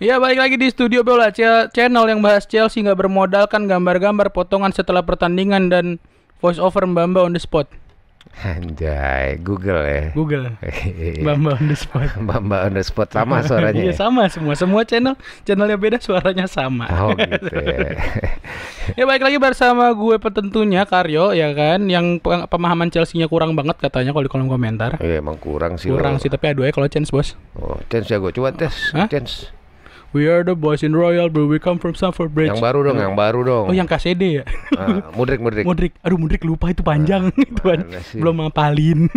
Ya balik lagi di Studio Bola channel yang bahas Chelsea nggak bermodalkan gambar-gambar potongan setelah pertandingan dan voice over Mbamba on the spot. Anjay, Google ya. Google Mbamba on the spot. Mbak on the spot sama suaranya. Iya sama semua channelnya beda, suaranya sama. Oh gitu ya. Ya balik lagi bersama gue petentunya Karyo ya kan, yang pemahaman Chelsea-nya kurang banget katanya kalau di kolom komentar. Iya emang kurang sih. Kurang sih, tapi adu aja kalau chance bos. Oh, chance ya gue coba tes. Hah? Chance. We are the boys in Royal, but we come from Stamford Bridge. Yang baru dong. Oh yang KCD ya. Mudrik. Aduh Mudrik lupa itu panjang itu kan. sih? Belum ngapalin.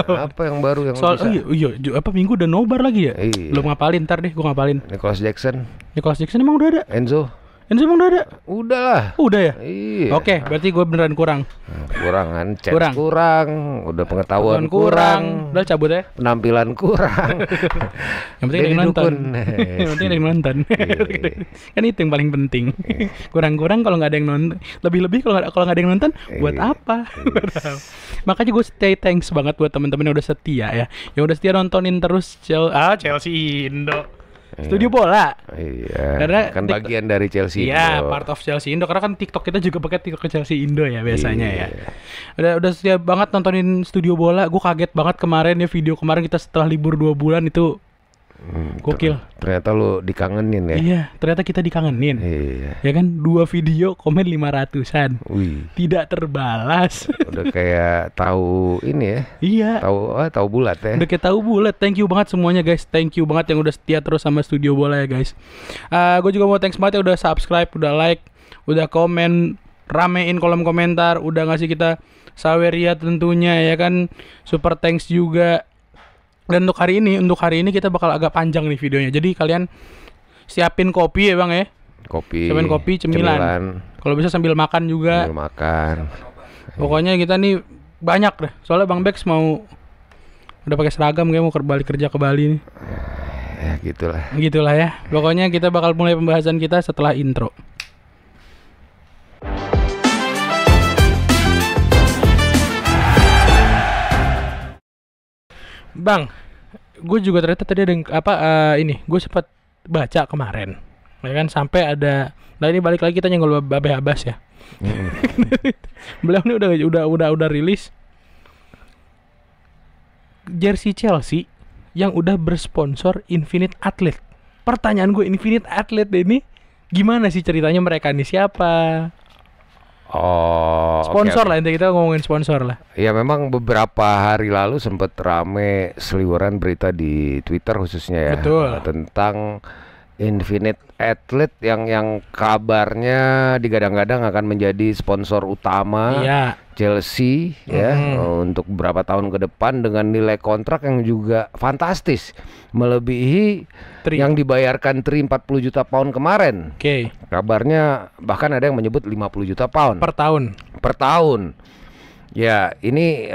Apa yang baru yang Soal bisa? apa minggu udah nobar lagi ya? Iya. Belum ngapalin, ntar deh gua ngapalin. Nicholas Jackson, Nicholas Jackson emang udah ada? Enzo. Enzo emang udah ada? Udah lah. Udah ya? Iya. Oke, berarti gue beneran kurang. Kurang kan, chance kurang, udah pengetahuan kurang, Udah cabut ya. penampilan kurang. Yang penting ada yang Jadi nonton. dukun. Yang penting ada yang nonton. Kan itu yang paling penting. Kurang-kurang kalau nggak ada yang nonton, lebih-lebih kalau nggak ada yang nonton, buat apa? Makanya gue stay thanks banget buat teman-teman yang udah setia ya, yang udah setia nontonin terus Chelsea Indo. Studio Bola. Iya. Karena kan bagian dari Chelsea. Iya, Indo. part of Chelsea Indo. Karena kan TikTok kita juga pakai TikTok Chelsea Indo ya biasanya Iya. ya. Udah setia banget nontonin Studio Bola. Gue kaget banget kemarin ya, video kemarin kita setelah libur 2 bulan itu gokil. Ternyata lu dikangenin ya. Iya, ternyata kita dikangenin. Iya. Ya kan, 2 video komen 500-an. Wih, Tidak terbalas. udah kayak tahu ini ya. Iya. Tahu bulat ya. Udah kayak tahu bulat. Thank you banget semuanya guys. Thank you banget yang udah setia terus sama Studio Bola ya guys. Gue juga mau thanks banget ya udah subscribe, udah like, udah komen, ramein kolom komentar, udah ngasih kita saweria tentunya ya kan. Super thanks juga. Dan untuk hari ini kita bakal agak panjang nih videonya. Jadi kalian siapin kopi ya Bang ya. Siapin kopi, cemilan. Kalau bisa sambil makan juga. Sambil makan. Pokoknya kita nih banyak deh. Soalnya Bang Bex mau udah pakai seragam kayak mau balik kerja ke Bali nih. Ya gitulah. Gitulah ya. Pokoknya kita bakal mulai pembahasan kita setelah intro. Bang, gue juga ternyata tadi ada gue sempat baca kemarin, ya kan, sampai ada, nah ini balik lagi kita nyenggol Babe Abbas ya. Beliau ini udah rilis jersey Chelsea yang udah bersponsor Infinite Athlete. Pertanyaan gue, Infinite Athlete ini gimana sih ceritanya, mereka nih siapa? Oh, Sponsor okay. lah, intinya kita ngomongin sponsor lah. Ya memang beberapa hari lalu sempat rame seliweran berita di Twitter khususnya ya. Betul. Tentang Infinite Athlete yang kabarnya digadang-gadang akan menjadi sponsor utama Chelsea ya untuk beberapa tahun ke depan dengan nilai kontrak yang juga fantastis, melebihi yang dibayarkan Tri 40 juta pound kemarin. Oke. Kabarnya bahkan ada yang menyebut 50 juta pound Per tahun. Ya, ini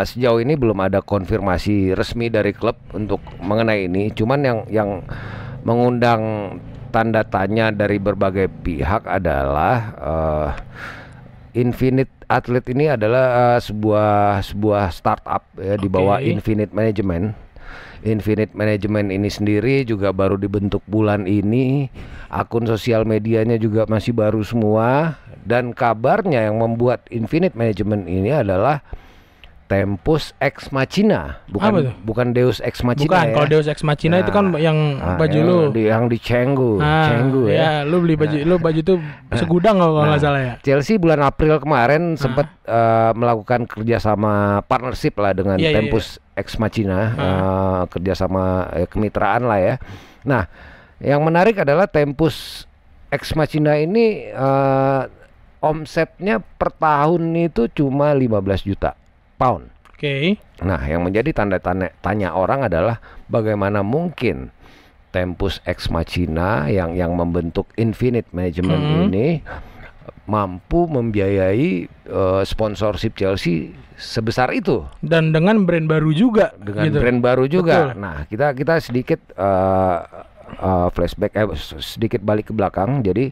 sejauh ini belum ada konfirmasi resmi dari klub untuk mengenai ini. Cuman yang mengundang tanda tanya dari berbagai pihak adalah Infinite Athlete ini adalah sebuah startup ya, di bawah Infinite Management. Infinite Management ini sendiri juga baru dibentuk bulan ini. Akun sosial medianya juga masih baru semua. Dan kabarnya yang membuat Infinite Management ini adalah Tempus Ex Machina, bukan Deus Ex Machina. Bukan, ya. kalau Deus Ex Machina itu kan yang baju lu. Yang di Cenggu ya. Lu beli baju, lu baju tuh segudang kalau nggak salah ya. Chelsea bulan April kemarin sempat melakukan kerjasama partnership lah dengan Tempus Ex Machina, kerjasama kemitraan lah ya. Nah, yang menarik adalah Tempus Ex Machina ini omsetnya per tahun itu cuma 15 juta pound. Oke. Nah, yang menjadi tanya orang adalah bagaimana mungkin Tempus Ex Machina yang membentuk Infinite Management ini mampu membiayai sponsorship Chelsea sebesar itu, dan dengan brand baru juga. Brand baru juga. Betul. Nah, kita sedikit flashback, sedikit balik ke belakang. Jadi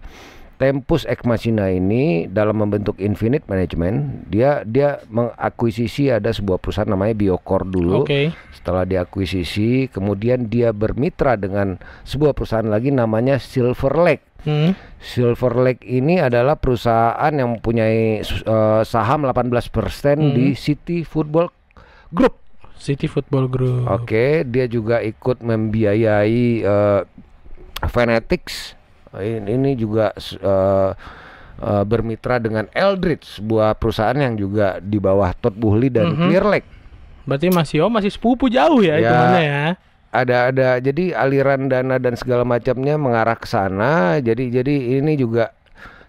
Tempus Ex Machina ini dalam membentuk Infinite Management, dia mengakuisisi ada sebuah perusahaan namanya Biocore dulu. Setelah diakuisisi, kemudian dia bermitra dengan sebuah perusahaan lagi namanya Silver Lake. Silver Lake ini adalah perusahaan yang mempunyai saham 18% di City Football Group. City Football Group. Dia juga ikut membiayai Fanatics. Ini juga bermitra dengan Eldridge, sebuah perusahaan yang juga di bawah Todd Boehly dan Clear Lake. Berarti masih sepupu jauh ya hitungannya ya. Ada jadi aliran dana dan segala macamnya mengarah ke sana. Jadi ini juga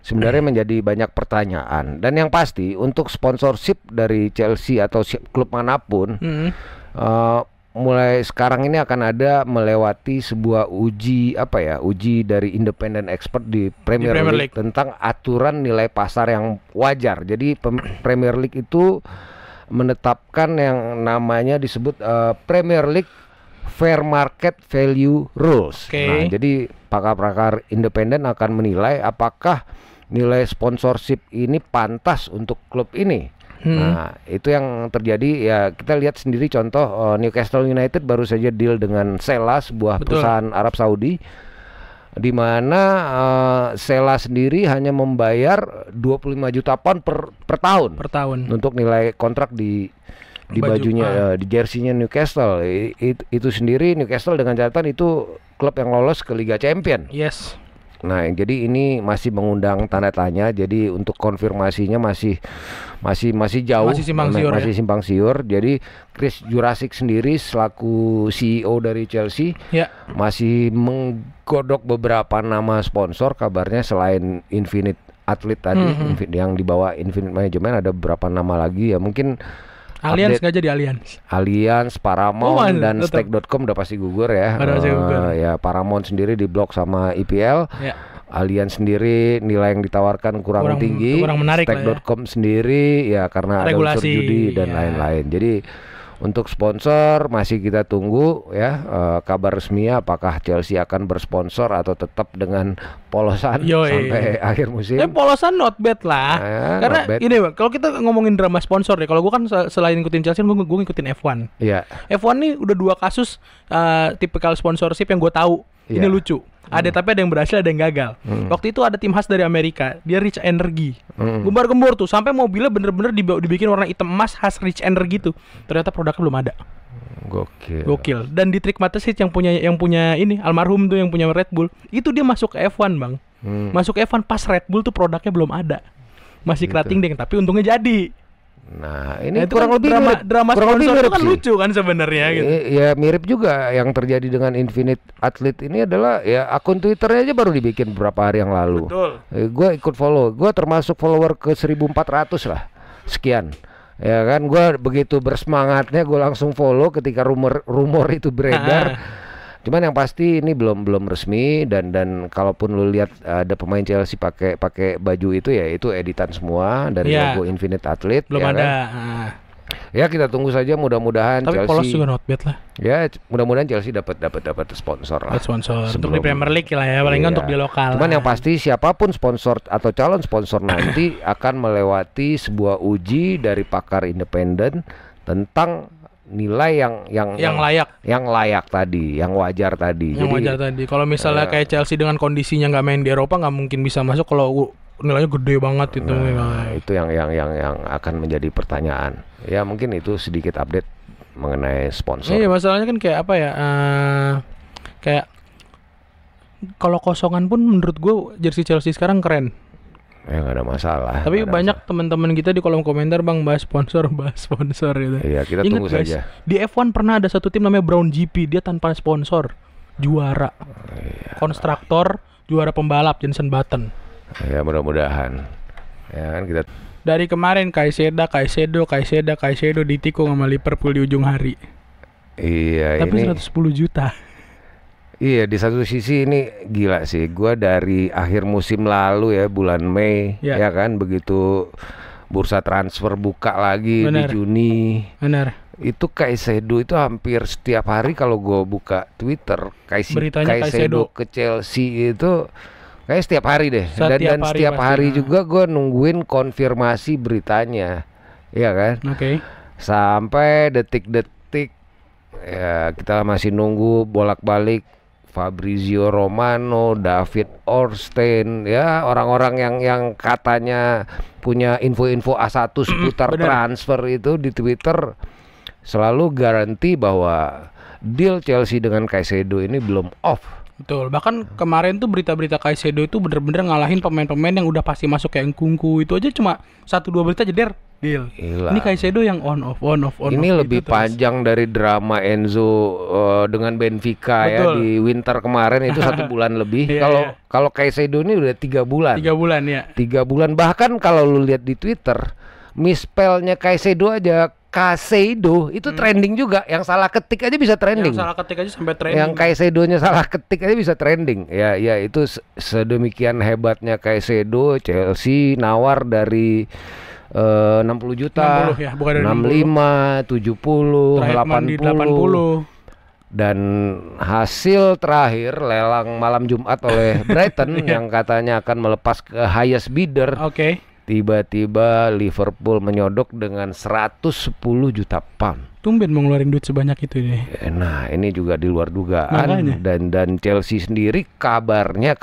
sebenarnya menjadi banyak pertanyaan. Dan yang pasti untuk sponsorship dari Chelsea atau klub manapun mulai sekarang ini akan ada melewati sebuah uji dari independent expert di Premier League tentang aturan nilai pasar yang wajar. Jadi Premier League itu menetapkan yang namanya disebut Premier League Fair Market Value Rules. Nah, jadi pakar-pakar independen akan menilai apakah nilai sponsorship ini pantas untuk klub ini. Nah, itu yang terjadi ya, kita lihat sendiri contoh Newcastle United baru saja deal dengan Sela, sebuah perusahaan Arab Saudi, di mana Sela sendiri hanya membayar 25 juta pound per tahun untuk nilai kontrak di bajunya, di jersinya Newcastle. Itu sendiri Newcastle dengan catatan itu klub yang lolos ke Liga Champion. Nah, jadi ini masih mengundang tanda tanya. Jadi untuk konfirmasinya masih jauh, masih simpang siur. Jadi Chris Jurasic sendiri selaku CEO dari Chelsea masih menggodok beberapa nama sponsor. Kabarnya selain Infinite Athlete tadi yang dibawa Infinite Management, ada beberapa nama lagi ya, mungkin Allianz nggak jadi Allianz, Paramount dan Stake.com udah pasti gugur ya. Ya Paramount sendiri diblok sama IPL. Allianz sendiri nilai yang ditawarkan kurang tinggi. Stake.com sendiri ya karena ada unsur judi dan lain-lain. Jadi untuk sponsor masih kita tunggu ya kabar resminya apakah Chelsea akan bersponsor atau tetap dengan polosan sampai akhir musim. Polosan not bad lah. Karena ini kalau kita ngomongin drama sponsor deh, kalau gue kan selain ngikutin Chelsea, gue ngikutin F1. F1 nih udah 2 kasus tipikal sponsorship yang gue tahu. Ini lucu. Tapi ada yang berhasil, ada yang gagal. Waktu itu ada tim khas dari Amerika, dia Rich Energy. Gembar-gembor tuh, sampai mobilnya bener-bener dibikin warna hitam emas khas Rich Energy tuh. Ternyata produknya belum ada. Gokil. Dan di Trick Mateschitz yang punya ini almarhum tuh yang punya Red Bull, itu dia masuk ke F1 bang. Masuk ke F1 pas Red Bull tuh produknya belum ada, masih kerating deng, tapi untungnya jadi. Nah, ini kurang lebih drama sponsor itu kan lucu kan sebenarnya gitu. Ya mirip juga yang terjadi dengan Infinite Athlete ini adalah ya akun Twitternya aja baru dibikin beberapa hari yang lalu. Gue ikut follow, gue termasuk follower ke 1.400 lah sekian. Ya kan, gue begitu bersemangatnya gue langsung follow ketika rumor itu beredar. Cuman yang pasti ini belum resmi dan kalaupun lu lihat ada pemain Chelsea pakai baju itu ya itu editan semua dari logo Infinite Athlete. Belum ada. Kan? Ya kita tunggu saja, mudah-mudahan Chelsea. Tapi polos juga not bad lah. Ya mudah-mudahan Chelsea dapat sponsor lah. Sponsor untuk di Premier League lah ya, paling untuk di lokal. Cuman yang pasti siapapun sponsor atau calon sponsor nanti akan melewati sebuah uji dari pakar independen tentang nilai yang layak tadi, yang wajar tadi. Kalau misalnya kayak Chelsea dengan kondisinya nggak main di Eropa, nggak mungkin bisa masuk kalau nilainya gede banget itu. Itu yang akan menjadi pertanyaan. Ya mungkin itu sedikit update mengenai sponsor. Iya, masalahnya kan kayak apa ya? Kayak kalau kosongan pun menurut gue jersey Chelsea sekarang keren. Ya nggak ada masalah. Tapi banyak teman-teman kita di kolom komentar bang bahas sponsor gitu. Iya, kita tunggu saja. Di F1 pernah ada satu tim namanya Brown GP, dia tanpa sponsor juara. Konstruktor, juara pembalap Jenson Button. Ya mudah-mudahan. Ya kan kita. Dari kemarin Caicedo ditikung sama Liverpool di ujung hari. Iya. Tapi ini 110 juta. Iya, di satu sisi ini gila sih. Gua dari akhir musim lalu ya, bulan Mei ya kan, begitu bursa transfer buka lagi di Juni. Itu Caicedo itu hampir setiap hari kalau gue buka Twitter Caicedo ke Chelsea itu Kayak setiap hari deh. Dan setiap hari juga gue nungguin konfirmasi beritanya. Iya kan? Oke. Sampai detik-detik ya kita masih nunggu bolak-balik Fabrizio Romano, David Ornstein, ya orang-orang yang katanya punya info-info A1 seputar transfer itu di Twitter selalu garansi bahwa deal Chelsea dengan Caicedo ini belum off. Betul. Bahkan kemarin tuh berita-berita Caicedo itu bener-bener ngalahin pemain-pemain yang udah pasti masuk kayak Nkunku. Itu aja cuma 1-2 berita jeder deal. Gila. Ini Caicedo yang on off. Ini lebih panjang dari drama Enzo dengan Benfica. Betul. Ya di winter kemarin itu 1 bulan lebih. Kalau Caicedo ini udah 3 bulan. 3 bulan ya. 3 bulan, bahkan kalau lu lihat di Twitter misspellnya Caicedo aja Caicedo itu trending juga. Yang salah ketik aja bisa trending. Yang salah ketik aja sampai trending. Yang Caicedo-nya salah ketik aja bisa trending. Ya itu sedemikian hebatnya Caicedo. Chelsea nawar dari 60 juta, 60 ya, bukan dari 65, 70, 80. Dan hasil terakhir lelang malam Jumat oleh Brighton yang katanya akan melepas ke highest bidder. Oke. Tiba-tiba Liverpool menyodok dengan 110 juta pound. Tumben mau ngeluarin duit sebanyak itu deh. Nah, ini juga di luar dugaan. Dan Chelsea sendiri kabarnya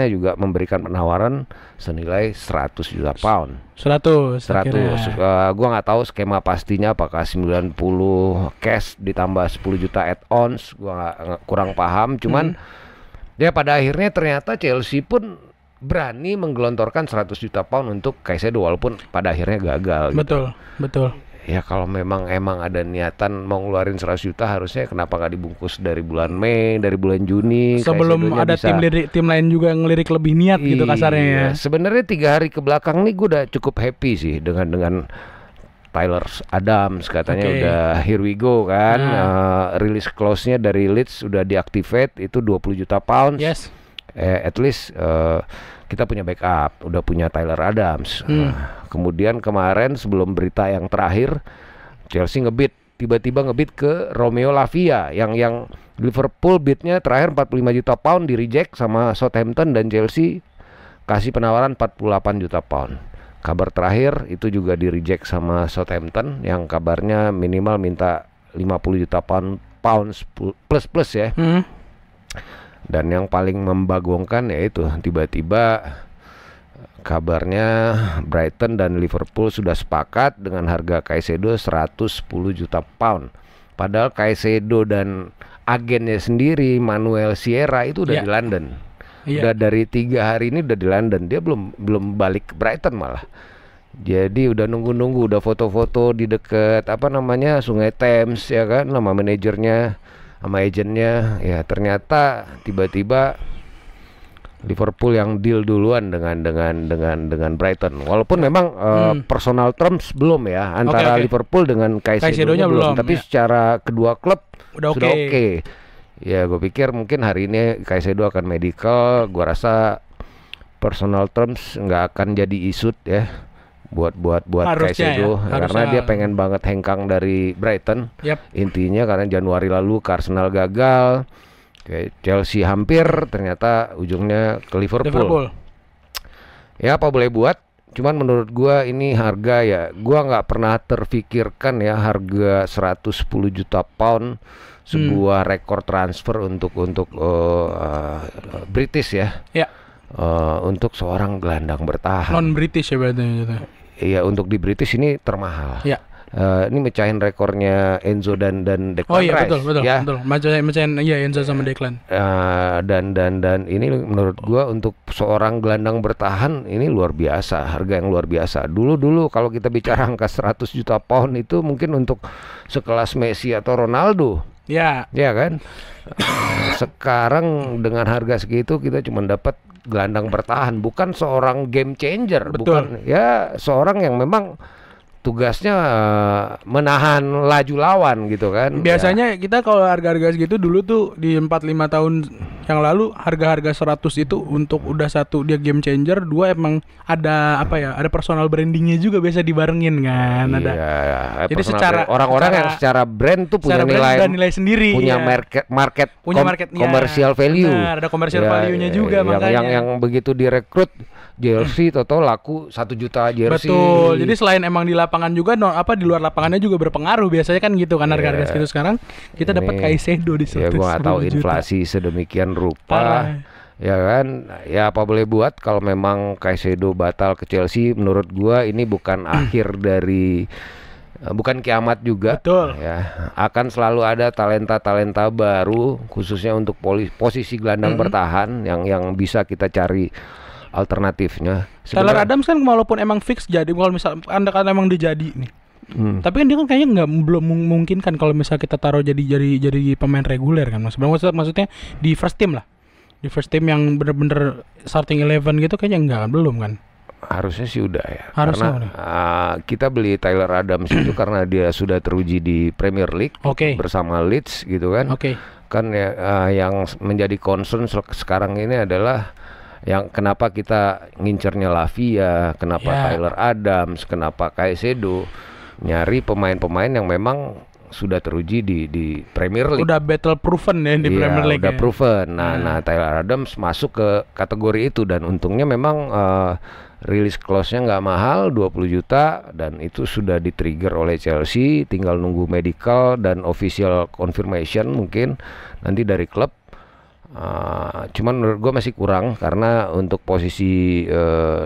juga memberikan penawaran senilai 100 juta pound. 100. Gua nggak tahu skema pastinya apakah 90 cash ditambah 10 juta add-ons. Gua kurang paham. Cuman ya pada akhirnya ternyata Chelsea pun berani menggelontorkan 100 juta pound untuk Caicedo walaupun pada akhirnya gagal. Betul. Ya kalau emang ada niatan mau ngeluarin 100 juta harusnya kenapa nggak dibungkus dari bulan Mei, dari bulan Juni. Sebelum ada tim lain juga ngelirik lebih niat gitu kasarnya ya. Sebenarnya 3 hari ke belakang nih gue udah cukup happy sih dengan Tyler Adams katanya udah here we go kan. Release clause-nya dari Leeds udah diactivate itu 20 juta pounds. Yes. At least kita punya backup, udah punya Tyler Adams. Kemudian kemarin sebelum berita yang terakhir Chelsea tiba-tiba ngebid ke Romeo Lavia yang Liverpool bidnya terakhir 45 juta pound di reject sama Southampton dan Chelsea kasih penawaran 48 juta pound. Kabar terakhir itu juga di reject sama Southampton yang kabarnya minimal minta 50 juta pounds plus ya. Dan yang paling membagongkan yaitu tiba-tiba kabarnya Brighton dan Liverpool sudah sepakat dengan harga Caicedo 110 juta pound. Padahal Caicedo dan agennya sendiri Manuel Sierra itu udah di London. Udah dari 3 hari ini udah di London. Dia belum balik ke Brighton malah. Jadi udah nunggu-nunggu, udah foto-foto di deket Sungai Thames ya kan, sama manajernya sama agennya. Ya ternyata tiba-tiba Liverpool yang deal duluan dengan Brighton. Walaupun memang personal terms belum ya antara Liverpool dengan Caicedo-nya belum. Tapi secara kedua klub sudah oke. Ya gue pikir mungkin hari ini Caicedo akan medical. Gue rasa personal terms nggak akan jadi isut ya buat Caicedo karena dia pengen banget hengkang dari Brighton. Intinya karena Januari lalu ke Arsenal gagal, ke Chelsea hampir, ternyata ujungnya ke Liverpool. Ya apa boleh buat, cuman menurut gua ini harga ya, gua nggak pernah terfikirkan ya harga 110 juta pound sebuah rekor transfer untuk British ya. Untuk seorang gelandang bertahan. Non British ya berarti gitu. Iya, untuk di British ini termahal. Ini mecahin rekornya Enzo dan Declan Rice. Betul. Mecahin Enzo sama Declan. Dan ini menurut gua untuk seorang gelandang bertahan ini luar biasa, harga yang luar biasa. Dulu kalau kita bicara angka 100 juta pound itu mungkin untuk sekelas Messi atau Ronaldo. Ya kan? Sekarang dengan harga segitu kita cuma dapat gelandang bertahan, bukan seorang game changer. Betul. Bukan ya seorang yang memang tugasnya menahan laju lawan gitu kan. Biasanya kita kalau harga-harga segitu dulu tuh di 4-5 tahun yang lalu harga-harga 100 itu untuk udah satu dia game changer, dua emang ada apa ya? Ada personal brandingnya juga biasa dibarengin kan. Ada. Jadi secara orang-orang yang secara brand tuh punya nilai sendiri. Punya market commercial value. Benar, ada commercial value-nya juga makanya. Yang begitu direkrut jersey atau laku 1 juta jersey. Betul. Jadi selain emang di lapangan juga di luar lapangannya juga berpengaruh biasanya kan gitu kan harga-harga segitu. Sekarang kita dapat Caicedo di 110 juta. Ya gua nggak tahu inflasi sedemikian rupa. Ya kan, ya apa boleh buat kalau memang Caicedo batal ke Chelsea, menurut gua ini bukan akhir dari bukan kiamat juga. Betul. Ya, akan selalu ada talenta-talenta baru khususnya untuk posisi gelandang bertahan yang bisa kita cari alternatifnya. Tyler Adams kan walaupun emang fix jadi, kalau misal anda kan emang dia jadi nih. Tapi kan dia kan kayaknya belum mungkin kan kalau misal kita taruh jadi pemain reguler kan maksudnya di first team lah. Di first team yang bener-bener starting 11 gitu kayaknya belum kan. Harusnya sih udah ya. Harusnya karena kita beli Tyler Adams itu karena dia sudah teruji di Premier League bersama Leeds gitu kan. Kan ya, yang menjadi concern sekarang ini adalah yang kenapa kita ngincernya Lavia, kenapa Tyler Adams, kenapa Caicedo, nyari pemain-pemain yang memang sudah teruji di Premier League. Udah battle proven ya di Premier League. Udah proven. Nah Tyler Adams masuk ke kategori itu dan untungnya memang release clause-nya nggak mahal, 20 juta dan itu sudah di-trigger oleh Chelsea, tinggal nunggu medical dan official confirmation mungkin nanti dari klub. Cuman menurut gue masih kurang karena untuk posisi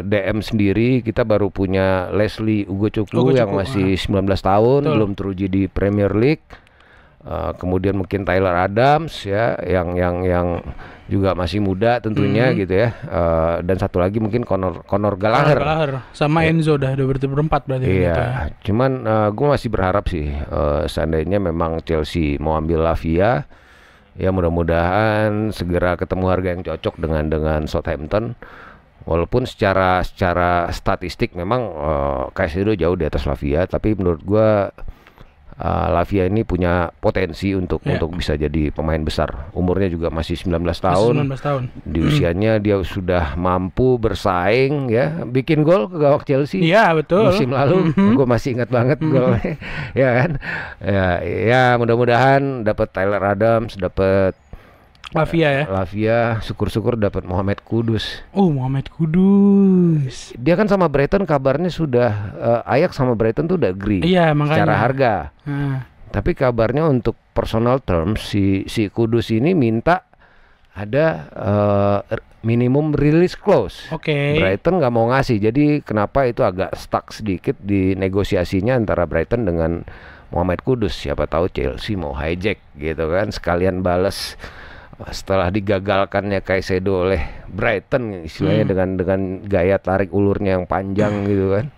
DM sendiri kita baru punya Leslie Ugochukwu yang masih 19 tahun belum teruji di Premier League. Kemudian mungkin Tyler Adams ya yang juga masih muda tentunya gitu ya. Dan satu lagi mungkin Conor Gallagher sama Enzo udah berempat berarti iya gitu ya. Cuman gue masih berharap sih seandainya memang Chelsea mau ambil Lavia, ya mudah-mudahan segera ketemu harga yang cocok dengan Southampton. Walaupun secara statistik memang Caicedo jauh di atas Lavia, tapi menurut gua Lavia ini punya potensi untuk bisa jadi pemain besar. Umurnya juga masih 19 tahun. Di usianya dia sudah mampu bersaing ya, bikin gol ke gawang Chelsea. Iya, betul. Musim lalu gue masih ingat banget golnya. Ya kan? Ya mudah-mudahan dapat Tyler Adams, dapat Lavia, syukur-syukur dapat Mohamed Kudus. Mohamed Kudus. Dia kan sama Brighton kabarnya sudah Ajax sama Brighton tuh udah agree secara harga. Tapi kabarnya untuk personal terms si Kudus ini minta ada minimum release clause. Brighton nggak mau ngasih. Jadi kenapa itu agak stuck sedikit di negosiasinya antara Brighton dengan Mohamed Kudus. Siapa tahu Chelsea mau hijack gitu kan, sekalian bales setelah digagalkannya Caicedo oleh Brighton istilahnya dengan gaya tarik ulurnya yang panjang gitu kan.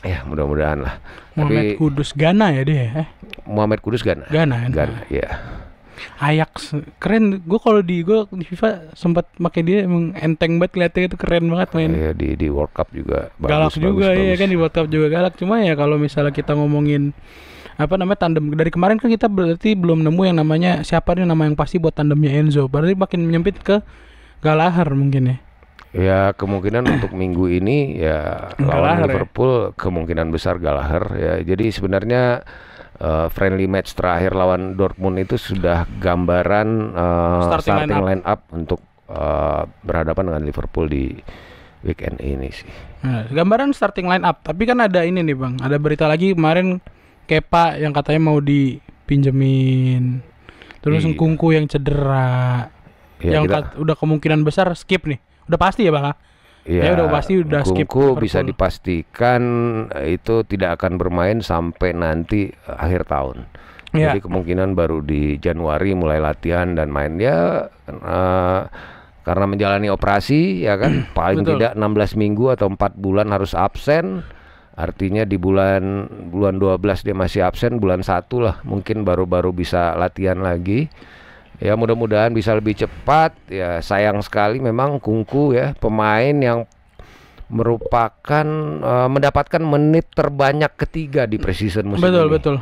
Ya mudah-mudahan lah. Mohamed Kudus Ghana ya dia. Muhammad Kudus Ghana ya. Ajax keren. Gue di FIFA sempat pakai dia, emang enteng banget kelihatannya, itu keren banget main. Iya di World Cup juga galak juga ya kan, di World Cup juga galak. Cuma ya kalau misalnya kita ngomongin tandem dari kemarin kan kita berarti belum nemu yang namanya siapa nih nama yang pasti buat tandemnya Enzo. Berarti makin menyempit ke Gallagher mungkin ya. Ya kemungkinan untuk minggu ini ya lawan Liverpool kemungkinan besar Gallagher ya. Jadi sebenarnya friendly match terakhir lawan Dortmund itu sudah gambaran starting line up untuk berhadapan dengan Liverpool di weekend ini sih. Nah, gambaran starting line up. Tapi kan ada ini nih Bang, ada berita lagi kemarin Kepa yang katanya mau dipinjemin. Terus Nkunku yang cedera. Ya, yang udah kemungkinan besar skip nih. Udah pasti ya Bang? Ya udah pasti udah skip. Nkunku bisa dipastikan itu tidak akan bermain sampai nanti akhir tahun. Jadi kemungkinan baru di Januari mulai latihan dan main ya karena menjalani operasi ya kan paling tidak 16 minggu atau 4 bulan harus absen. Artinya di bulan 12 dia masih absen, bulan 1 lah mungkin baru bisa latihan lagi. Ya mudah-mudahan bisa lebih cepat. Ya sayang sekali memang Nkunku ya, pemain yang merupakan mendapatkan menit terbanyak ketiga di preseason musim Betul, ini. betul.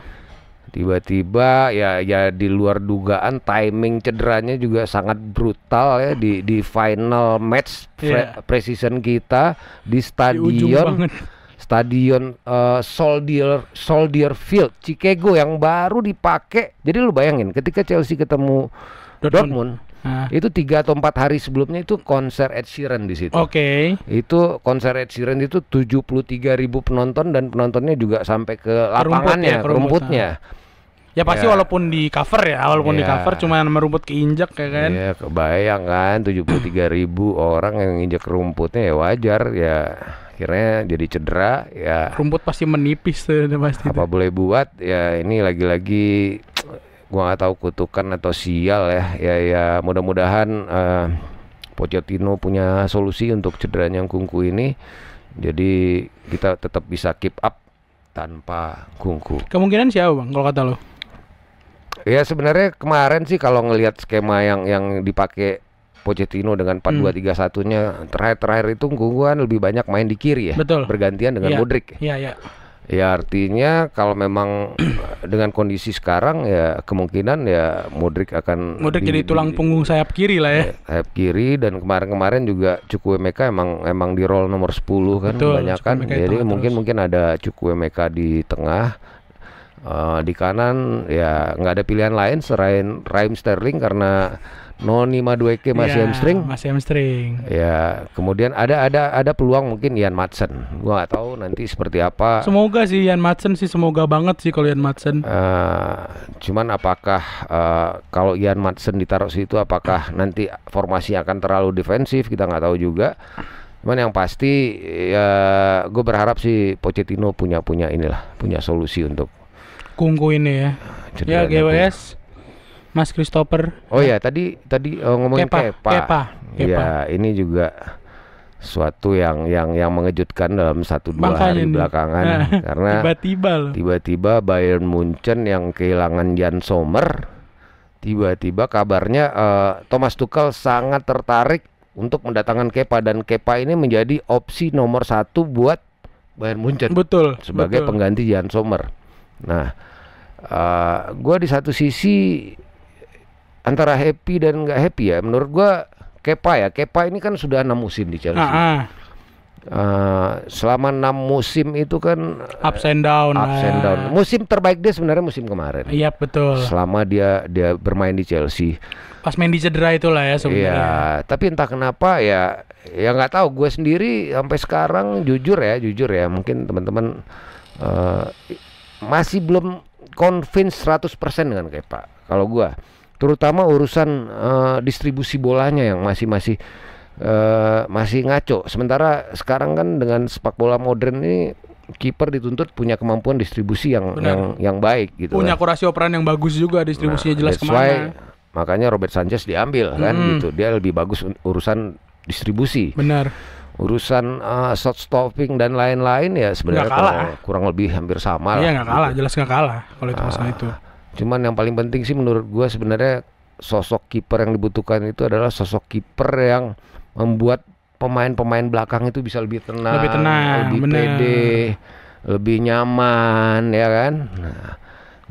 Tiba-tiba ya di luar dugaan, timing cederanya juga sangat brutal ya di final match preseason kita di stadion Soldier Field Chicago yang baru dipakai. Jadi lu bayangin ketika Chelsea ketemu Dortmund. Itu 3 atau 4 hari sebelumnya itu konser Ed Sheeran di situ. Itu konser Ed Sheeran itu 73.000 penonton dan penontonnya juga sampai ke lapangannya, ke rumputnya. Ya pasti walaupun di cover di cover cuma merumput keinjak ya kan. Iya, kebayang kan 73.000 orang yang injak rumputnya ya wajar ya. Akhirnya jadi cedera ya. Rumput pasti menipis tuh pasti. Apa boleh buat ya, ini lagi-lagi gua nggak tahu kutukan atau sial ya mudah-mudahan Pochettino punya solusi untuk cederanya Nkunku ini, jadi kita tetap bisa keep up tanpa Nkunku. Kemungkinan siapa bang kalau kata lo? Ya sebenarnya kemarin sih kalau ngelihat skema yang dipakai Pochettino dengan 4-2-3-1-nya terakhir itu Nkunku kan lebih banyak main di kiri ya. Betul. Bergantian dengan Mudryk. Iya. Ya artinya kalau memang dengan kondisi sekarang ya kemungkinan ya Mudryk jadi tulang punggung sayap kiri lah ya. Sayap kiri, dan kemarin juga Chukwuemeka emang di role nomor 10 kan kebanyakan. Jadi mungkin ada Chukwuemeka di tengah. Di kanan ya nggak ada pilihan lain selain Raheem Sterling karena Noni Madueke masih hamstring. Ya, kemudian ada peluang mungkin Ian Maatsen. Gua nggak tahu nanti seperti apa. Semoga sih Ian Maatsen sih, semoga banget sih kalau Ian Maatsen. Cuman apakah kalau Ian Maatsen ditaruh situ apakah nanti formasi akan terlalu defensif, kita nggak tahu juga. Cuman yang pasti ya gue berharap sih Pochettino punya solusi untuk Nkunku ini ya. Ya GWS Mas Christopher. Oh ya tadi ngomongin Kepa. Ya ini juga suatu yang mengejutkan dalam 1-2 hari belakangan karena tiba-tiba Bayern Munchen yang kehilangan Jan Sommer, tiba-tiba kabarnya Thomas Tuchel sangat tertarik untuk mendatangkan Kepa, dan Kepa ini menjadi opsi nomor 1 buat Bayern Munchen. Betul. Sebagai pengganti Jan Sommer. Nah, gue di satu sisi antara happy dan nggak happy ya. Menurut gue Kepa ini kan sudah 6 musim di Chelsea. Selama 6 musim itu kan ups and down. Musim terbaik dia sebenarnya musim kemarin. Iya betul. Selama dia bermain di Chelsea. Pas main di cedera itulah ya sebenarnya. Iya, tapi entah kenapa ya nggak tahu. Gue sendiri sampai sekarang jujur ya mungkin teman-teman masih belum convince 100% dengan Kepa. Kalau gue, terutama urusan distribusi bolanya yang masih ngaco. Sementara sekarang kan dengan sepak bola modern ini kiper dituntut punya kemampuan distribusi yang baik gitu. Punya akurasi operan yang bagus juga, distribusinya jelas kemana. Makanya Robert Sanchez diambil kan gitu. Dia lebih bagus urusan distribusi. Benar. Urusan shot stopping dan lain-lain ya sebenarnya kurang lebih hampir sama lah. Iya nggak kalah, jelas nggak kalah kalau itu masalah itu. Cuman yang paling penting sih menurut gua sebenarnya sosok kiper yang dibutuhkan itu adalah sosok kiper yang membuat pemain-pemain belakang itu bisa lebih tenang, lebih pede, lebih nyaman ya kan. Nah,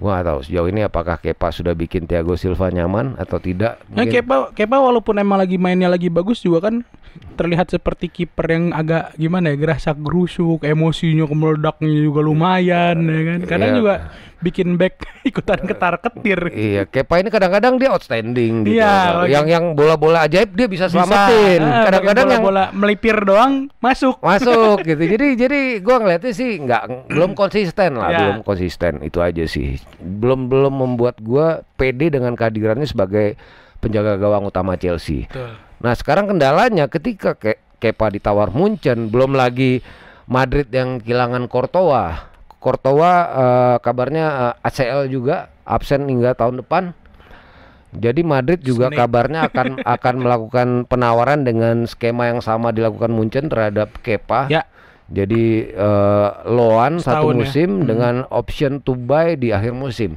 gua nggak tahu sejauh ini apakah Kepa sudah bikin Thiago Silva nyaman atau tidak. Nah, Kepa walaupun emang lagi mainnya lagi bagus juga kan terlihat seperti kiper yang agak gimana ya, gerasak gerusuk, emosinya kemeledaknya juga lumayan ya kan. Kadang juga bikin back ikutan ketar-ketir. Iya, Kepa ini kadang-kadang dia outstanding gitu. Iya, yang bola-bola ajaib dia bisa selamatin. Kadang-kadang yang bola melipir doang masuk gitu. Jadi gua ngeliatnya sih belum konsisten lah, belum konsisten. Itu aja sih. Belum membuat gua pede dengan kehadirannya sebagai penjaga gawang utama Chelsea. Betul. Nah, sekarang kendalanya ketika Kepa ditawar Munchen, belum lagi Madrid yang kehilangan Courtois, kabarnya ACL juga absen hingga tahun depan. Jadi Madrid juga kabarnya akan melakukan penawaran dengan skema yang sama dilakukan Munchen terhadap Kepa. Ya. Jadi loan 1 musim dengan option to buy di akhir musim.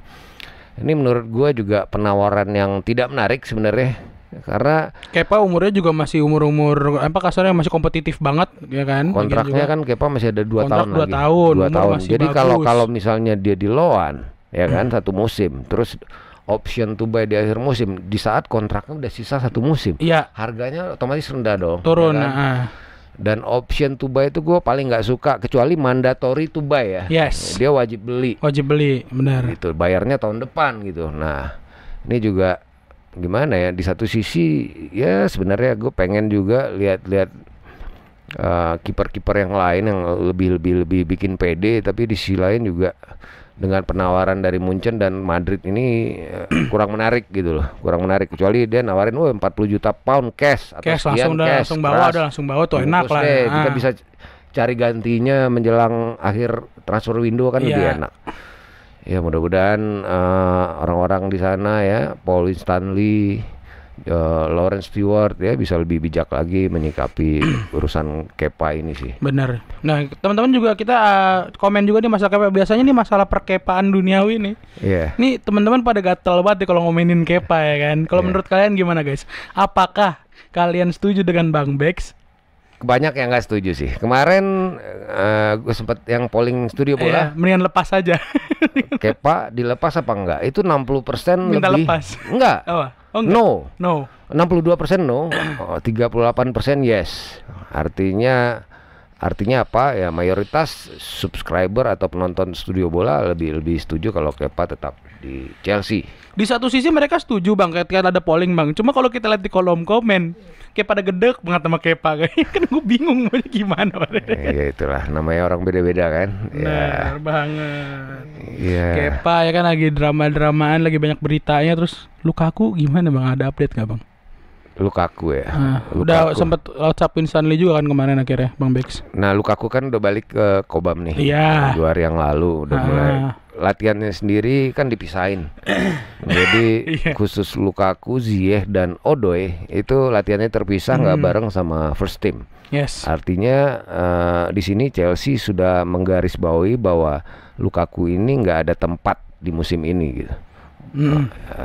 Ini menurut gue juga penawaran yang tidak menarik sebenarnya. Karena Kepa umurnya juga masih umur-umur apa kasarnya masih kompetitif banget ya kan. kontraknya kan Kepa masih ada 2 kontrak tahun 2 lagi. tahun, 2 umur tahun. masih Jadi bagus. kalau misalnya dia di loan ya kan satu musim, terus option to buy di akhir musim, di saat kontraknya udah sisa satu musim, Iya, harganya otomatis rendah dong. turun. Ya kan? Dan option to buy itu gue paling nggak suka, kecuali mandatory to buy ya. Yes. Dia wajib beli. Wajib beli, benar. Gitu, bayarnya tahun depan gitu. Nah, ini juga gimana ya? Di satu sisi ya sebenarnya gue pengen juga lihat-lihat kiper-kiper yang lain yang lebih bikin pede, tapi di sisi lain juga dengan penawaran dari Munchen dan Madrid ini kurang menarik gitu loh, kurang menarik, kecuali dia nawarin 40 juta pound cash atau Cash sekian langsung bawa, langsung bawa tuh enak lah. deh, kita bisa cari gantinya menjelang akhir transfer window kan lebih enak. Ya mudah-mudahan orang-orang di sana ya, Paul Stanley, Lawrence Stewart ya bisa lebih bijak lagi menyikapi urusan Kepa ini sih. Bener. Nah teman-teman juga kita komen juga nih masalah Kepa. Biasanya nih masalah perkepaan duniawi nih. Iya. Nih teman-teman pada gatel banget nih kalau ngomongin Kepa ya kan. Kalau menurut kalian gimana guys? Apakah kalian setuju dengan Bang Bex? Banyak yang nggak setuju sih. Kemarin gue sempet yang polling studio bola. Mendingan lepas aja. Kepa dilepas apa enggak? Itu 60% Minta lebih. lepas. Enggak. Oh enggak. No. 62% no. 38% yes. Artinya apa ya, mayoritas subscriber atau penonton studio bola lebih setuju kalau Kepa tetap di Chelsea. Di satu sisi mereka setuju Bang, kayak ada polling Bang. Cuma kalau kita lihat di kolom komen kayak pada gedek banget sama Kepa kayak kan gue bingung mau gimana. Ya itulah namanya orang beda-beda kan. Benar banget. Iya. Kepa ya kan lagi drama-dramaan, lagi banyak beritanya. Terus Lukaku gimana Bang? Ada update nggak Bang? Lukaku ya. Udah sempet ucapin Stanley juga kan kemarin akhirnya Bang Bex. Nah Lukaku kan udah balik ke Cobham nih. Iya. 2 hari yang lalu udah mulai latihannya sendiri kan dipisahin. Jadi khusus Lukaku, Ziyech dan Odoi itu latihannya terpisah, nggak bareng sama first team. Yes. Artinya di sini Chelsea sudah menggarisbawahi bahwa Lukaku ini nggak ada tempat di musim ini gitu.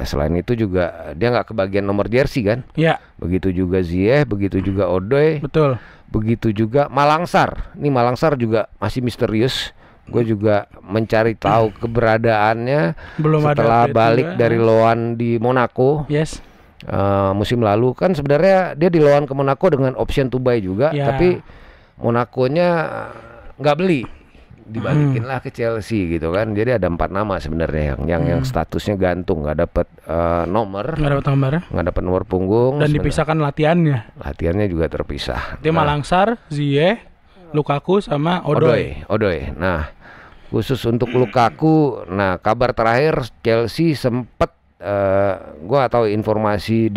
Selain itu juga dia nggak kebagian nomor jersey kan? Iya. Begitu juga Ziyech, begitu juga Odoi. Betul. Begitu juga Malangsar. Ini Malangsar juga masih misterius. Gue juga mencari tahu keberadaannya Belum setelah ada balik juga. dari loan di Monaco. Yes. Musim lalu kan sebenarnya dia di loan ke Monaco dengan option to buy juga, tapi Monaco-nya nggak beli, dibalikinlah ke Chelsea gitu kan. Jadi ada 4 nama sebenarnya yang statusnya gantung, nggak dapat nomor, nggak dapat nomor punggung, dan dipisahkan latihannya. Latihannya juga terpisah. Dia Malangsar, Ziyech, Lukaku sama Odoi. Nah, khusus untuk Lukaku, nah kabar terakhir Chelsea sempat gua tahu informasi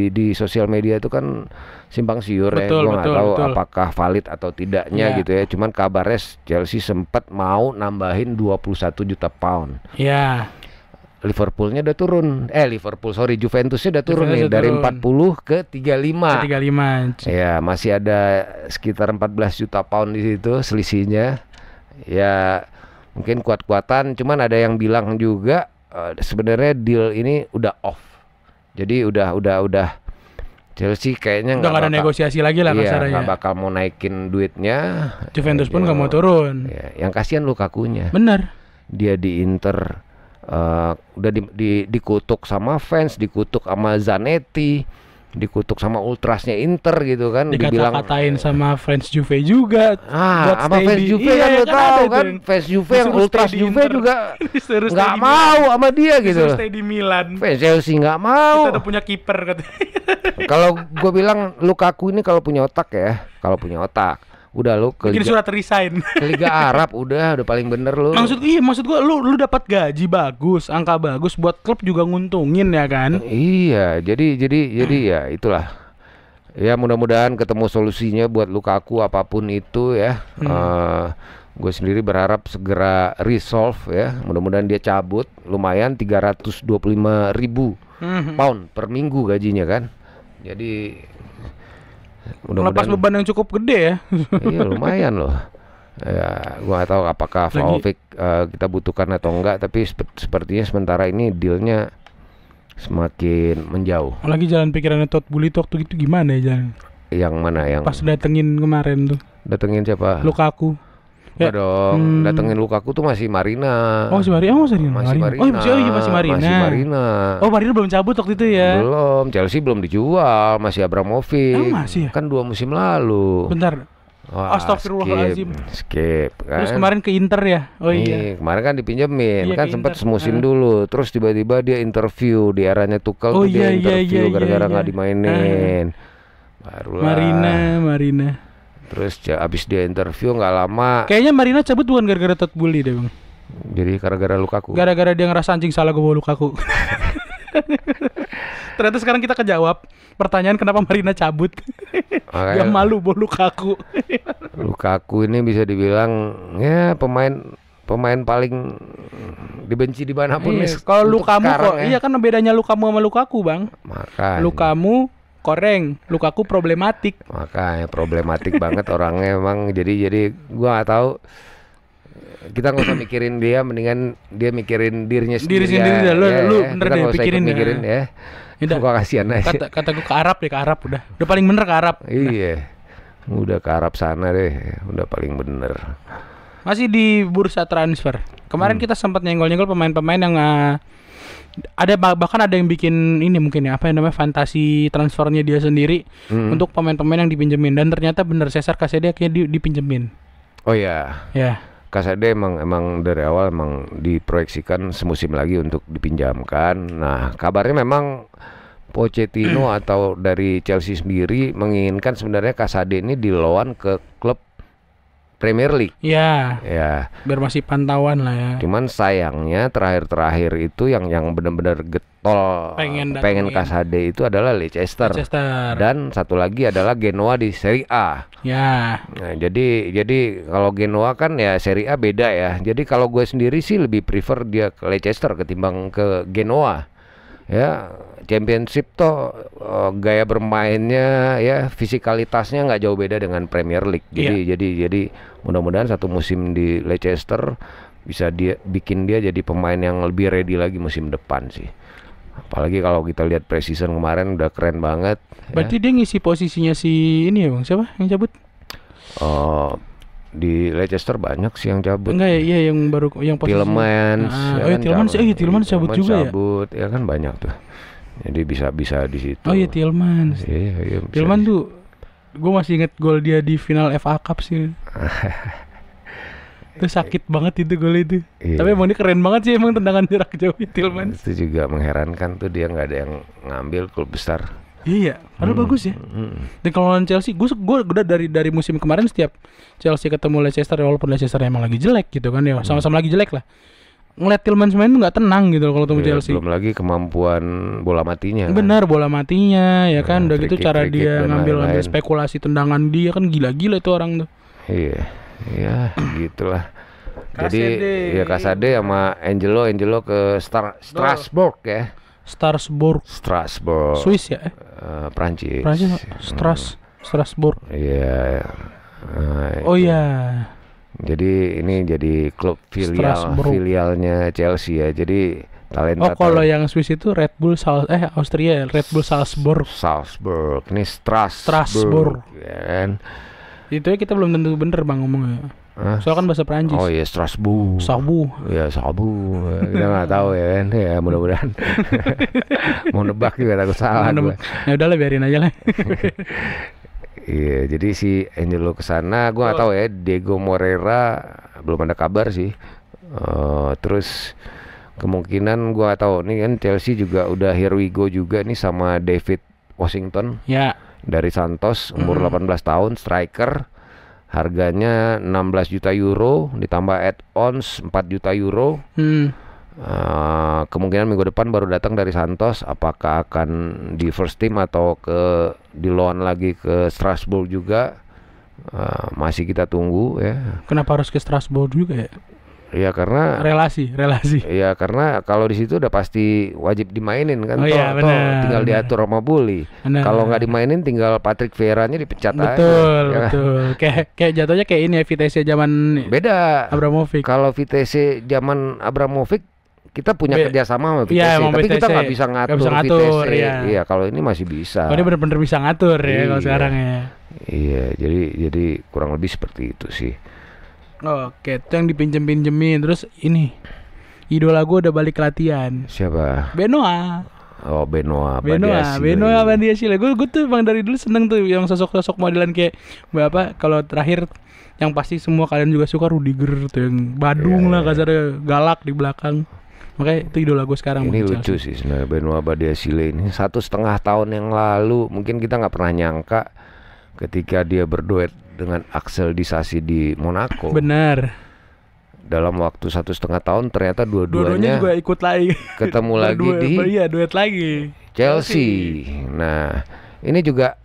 di sosial media itu kan simpang siur ya. Gua nggak tahu apakah valid atau tidaknya gitu ya. Cuman kabarnya Chelsea sempat mau nambahin 21 juta pound. Iya. Liverpoolnya udah turun. Juventusnya udah turun nih dari 40 ke 35. 35. Ya, masih ada sekitar 14 juta pound di situ selisihnya. Ya, mungkin kuat-kuatan, cuman ada yang bilang juga sebenarnya deal ini udah off. Jadi udah Chelsea kayaknya udah nggak ada negosiasi lagi lah kasarnya. Nggak bakal mau naikin duitnya. Juventus pun nggak mau turun. Ya, yang kasihan Lukakunya. Bener. Dia di Inter udah dikutuk sama fans, dikutuk sama Zanetti, dikutuk sama ultrasnya Inter gitu kan. Dikata-katain sama fans Juve juga. Sama fans Juve kan lo tahu kan, fans Juve yang ultras Juve juga nggak mau sama dia gitu. Stay di Milan. Fans Chelsea nggak mau. Kita udah punya kiper katanya. Kalau gue bilang Lukaku ini kalau punya otak ya, udah lu ke bikin surat resign ke Liga Arab udah paling bener lu. Maksud gua lu dapat gaji bagus, angka bagus, buat klub juga nguntungin ya kan? Iya, jadi ya itulah. Ya mudah-mudahan ketemu solusinya buat Lukaku apapun itu ya. Gue sendiri berharap segera resolve ya. Mudah-mudahan dia cabut. Lumayan 325.000 pound per minggu gajinya kan. Jadi melepas beban yang cukup gede ya. Iya lumayan loh. Ya, gua nggak tahu apakah Vlahovic kita butuhkan atau enggak, tapi sepertinya sementara ini dealnya semakin menjauh. Lagi jalan pikirannya Todd Boehly tuh waktu itu gimana ya jalan? Yang mana yang Pas datengin kemarin tuh datengin siapa? Lukaku. Enggak dong, datengin Lukaku tuh masih Marina. Oh, masih Marina. Masih Marina. Oh, iya, masih Marina. Masih Marina. Oh, Marina belum cabut waktu itu ya. Belum, Chelsea belum dijual, masih Abramovich. Emang masih ya? Kan 2 musim lalu. Bentar. Wah, Astagfirullahaladzim. Skip kan. Terus kemarin ke Inter ya? Oh iya. Kemarin kan dipinjemin, Iya, kan ke sempat Inter. semusim dulu. Terus tiba-tiba dia interview di eranya Tuchel Oh tuh dia iya, interview iya, gara-gara iya. nggak dimainin. Barulah. Marina. Terus abis dia interview nggak lama, Kayaknya Marina cabut bukan gara-gara Todd Boehly deh, Bang. jadi gara-gara Lukaku. Gara-gara dia ngerasa anjing salah gue bawa Lukaku. Ternyata sekarang kita kejawab pertanyaan kenapa Marina cabut. Makanya Yang malu bawa Lukaku. Lukaku ini bisa dibilang ya pemain paling dibenci dimanapun nih. Kalau untuk Lukamu sekarang kok, iya kan bedanya Lukamu sama Lukaku, Bang. Makanya. Lukamu koreng, Lukaku problematik. Makanya problematik banget orangnya emang. Jadi gua nggak tahu. Kita nggak usah mikirin dia, mendingan dia mikirin dirinya sendiri. Diri sendiri dah, lu bener kita deh, nggak usah pikirin ikut ya. mikirin ya. Udah. Gua kasihan aja. Kata gue ke Arab deh, ke Arab udah paling bener ke Arab. Iya, udah ke Arab sana deh, udah paling bener. Masih di bursa transfer. Kemarin kita sempat nyenggol-nyenggol pemain-pemain yang ada bahkan ada yang bikin ini mungkin ya apa yang namanya fantasi transfernya dia sendiri untuk pemain-pemain yang dipinjemin, dan ternyata bener Cesar Casede kayak dipinjemin. Oh ya. Ya. Casade emang dari awal emang diproyeksikan semusim lagi untuk dipinjamkan. Nah, kabarnya memang Pochettino atau dari Chelsea sendiri menginginkan sebenarnya Casade ini di loan ke klub Premier League. Ya. Ya. Biar masih pantauan lah ya. Cuman sayangnya terakhir itu yang benar-benar getol pengen Casade itu adalah Leicester. Dan satu lagi adalah Genoa di Serie A. Ya. Nah, jadi kalau Genoa kan ya Serie A beda ya. Jadi kalau gue sendiri sih lebih prefer dia ke Leicester ketimbang ke Genoa. Ya, Championship toh gaya bermainnya ya fisikalitasnya nggak jauh beda dengan Premier League. Jadi mudah-mudahan satu musim di Leicester bisa bikin dia jadi pemain yang lebih ready lagi musim depan sih. Apalagi kalau kita lihat pre-season kemarin udah keren banget. Berarti dia ngisi posisinya si ini ya, Bang. Siapa yang cabut? Di Leicester banyak sih yang cabut. Enggak ya, iya yang baru yang posisi. Tielemans. Tielemans cabut juga ya. Ya kan banyak tuh. Jadi bisa di situ. Oh iya Tielemans. Iya. Tielemans tuh gue masih inget gol dia di final FA Cup sih. Itu sakit banget itu gol itu. Iya. Tapi emang dia keren banget sih emang tendangan jarak jauh Tielemans. Itu juga mengherankan tuh dia nggak ada yang ngambil klub besar. Iya, padahal bagus ya. Dan kalau lawan Chelsea, gue udah dari musim kemarin setiap Chelsea ketemu Leicester, walaupun Leicester emang lagi jelek gitu kan ya, sama-sama lagi jelek lah. Ngeliat Tielemans main tuh nggak tenang gitu kalau ketemu Chelsea. Belum lagi kemampuan bola matinya. Benar, bola matinya ya kan. Udah gitu cara free kick dia dan ngambil lain-lain. spekulasi tendangan dia kan gila-gila itu orang tuh. Iya, gitulah. Jadi ya Casade sama Angelo ke Strasbourg ya. Strasbourg. Swiss ya? Prancis. Strasbourg. Iya. Oh iya. Jadi ini jadi klub filialnya Chelsea ya. Jadi talenta. Kalau yang Swiss itu Red Bull Austria, Red Bull Salzburg. Ini Strasbourg. Ya kan? Itu ya kita belum tentu bener Bang ngomongnya. Soalnya kan bahasa Perancis. Oh iya Strasbourg. Ya Sabu. Kita nggak tahu ya kan. Ya mudah-mudahan. Mau nebak juga takut salah. Ya udahlah biarin aja lah. Iya, jadi si Angelo kesana, gue nggak tahu ya. Diego Moreira belum ada kabar sih. Terus kemungkinan gue nggak tahu. Nih kan Chelsea juga udah here we go juga nih sama David Washington. Ya. Dari Santos, umur 18 tahun, striker. Harganya 16 juta euro, ditambah add-ons 4 juta euro. Kemungkinan minggu depan baru datang dari Santos. Apakah akan di first team atau di loan lagi ke Strasbourg juga? Masih kita tunggu ya. Kenapa harus ke Strasbourg juga ya? Ya karena relasi. Ya karena kalau di situ udah pasti wajib dimainin kan. Benar, tinggal diatur sama Bully. Kalau nggak dimainin tinggal Patrick Vieira-nya dipecat aja. Betul. Kayak jatuhnya kayak ini ya Vitesse zaman beda. Abramovich. Kalau Vitesse zaman Abramovich kita punya kerjasama sama Iya, Vitesse, tapi kita Vitesse. nggak bisa ngatur, Vitesse. Iya, kalau ini masih bisa. Oh, dia bener-bener bisa ngatur ya Iya. kalau sekarang ya. Iya, jadi kurang lebih seperti itu sih. Oke, itu yang dipinjem-pinjemin. Terus ini idola gue udah balik latihan. Siapa? Benoa. Oh, Benoa Badiashile. Gue tuh emang dari dulu seneng tuh yang sosok-sosok modelan kayak apa? Kalau terakhir yang pasti semua kalian juga suka Rudiger tuh yang badung lah kasarnya, galak di belakang. Makanya itu idola gue sekarang. Ini lucu sih sebenarnya Benoa Badiashile ini 1,5 tahun yang lalu mungkin kita nggak pernah nyangka ketika dia berduet dengan Axel Disasi di Monaco. Benar. Dalam waktu 1,5 tahun ternyata dua-duanya juga ikut lagi. Ketemu lagi di duet lagi Chelsea. Nah, ini juga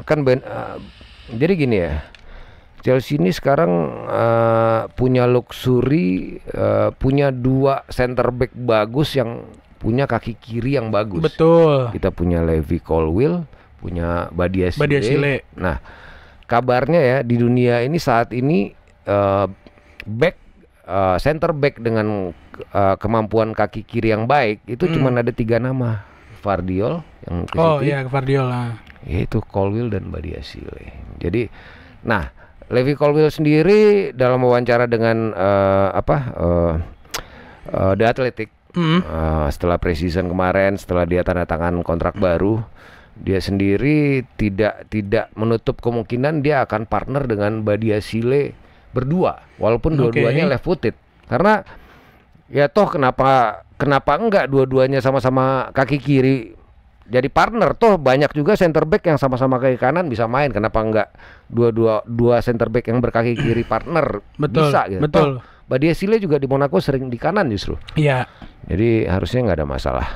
kan jadi gini ya. Chelsea ini sekarang punya luxury, punya 2 center back bagus yang punya kaki kiri yang bagus. Betul. Kita punya Levi Colwill, punya Badiashile. Nah, kabarnya ya di dunia ini saat ini center back dengan kemampuan kaki kiri yang baik itu cuma ada 3 nama. Vardiol yang ke Oh City, iya, Vardiol lah. yaitu Colwill dan Badiashile. Jadi, nah Levi Colwill sendiri dalam wawancara dengan The Athletic setelah preseason kemarin, setelah dia tanda tangan kontrak baru, dia sendiri tidak menutup kemungkinan dia akan partner dengan Badiashile berdua, walaupun dua-duanya left footed. Karena ya toh kenapa enggak dua-duanya sama-sama kaki kiri jadi partner, toh banyak juga center back yang sama-sama kaki kanan bisa main, kenapa enggak dua center back yang berkaki kiri partner? Betul, bisa gitu. Betul. Badiashile juga di Monaco sering di kanan justru. Iya. Jadi harusnya nggak ada masalah.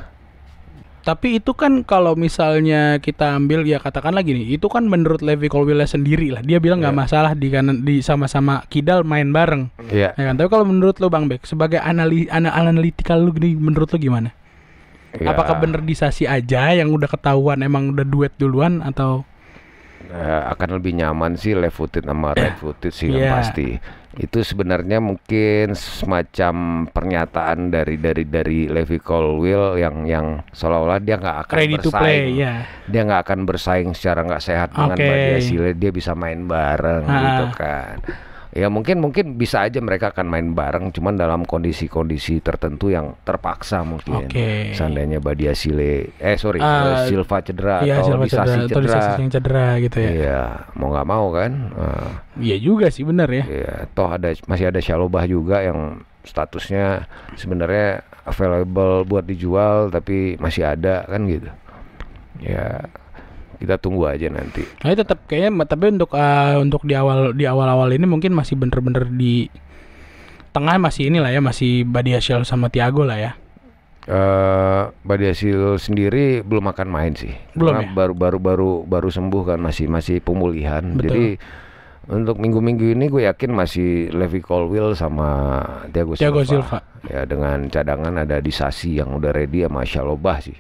Tapi itu kan kalau misalnya kita ambil ya katakanlah gini, itu kan menurut Levi Colwill sendiri lah. Dia bilang nggak masalah di kanan di sama-sama Kidal main bareng. Iya. Ya kan? Tapi kalau menurut lo Bang Bek sebagai analitikal lu gini, menurut lo gimana? Ya. Apakah bener Disasi aja yang udah ketahuan emang udah duet duluan atau akan lebih nyaman sih left footed sama right footed sih yang pasti. Itu sebenarnya mungkin semacam pernyataan dari Levi Colwill yang seolah-olah dia nggak akan ready to play, dia nggak akan bersaing secara nggak sehat dengan Badiashile, dia bisa main bareng gitu kan. Ya mungkin bisa aja mereka akan main bareng, cuman dalam kondisi-kondisi tertentu yang terpaksa mungkin. Seandainya Badiashile, Silva cedera atau Disasi cedera gitu ya. Iya, mau nggak mau kan. Iya juga sih, benar ya. Iya, toh masih ada Chalobah juga yang statusnya sebenarnya available buat dijual tapi masih ada kan gitu. Ya. Kita tunggu aja nanti. Nah, tetap kayaknya, tapi untuk di awal ini mungkin masih bener-bener di tengah masih inilah ya, masih Badiashile sama Thiago lah ya. Badiashile sendiri belum akan main sih. Belum karena ya? baru sembuh kan, masih pemulihan. Betul. Jadi untuk minggu-minggu ini gue yakin masih Levi Colwill sama Thiago Silva. Ya dengan cadangan ada Disasi yang udah ready sama Chalobah sih.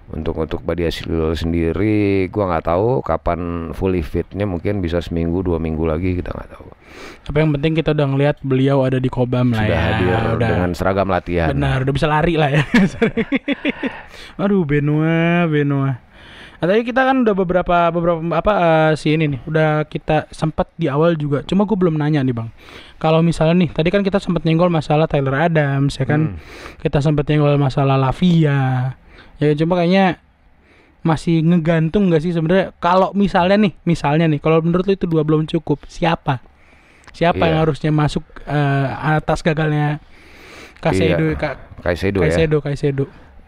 Untuk Badiashile sendiri gua nggak tahu kapan fully fitnya, mungkin bisa seminggu 2 minggu lagi, kita nggak tahu. Tapi yang penting kita udah ngelihat beliau ada di Kobam lah ya. Sudah hadir dengan seragam latihan. Benar, udah bisa lari lah ya. Aduh, Benoa. Nah, tadi kita kan udah beberapa si ini nih udah kita sempat di awal juga. Cuma gue belum nanya nih Bang. Kalau misalnya nih tadi kan kita sempat nyenggol masalah Tyler Adams ya kan. Kita sempat nyenggol masalah Lavia. Ya cuma kayaknya masih ngegantung nggak sih sebenarnya. Kalau misalnya nih kalau menurut lu itu 2 belum cukup, siapa yang harusnya masuk atas gagalnya Caicedo? Caicedo.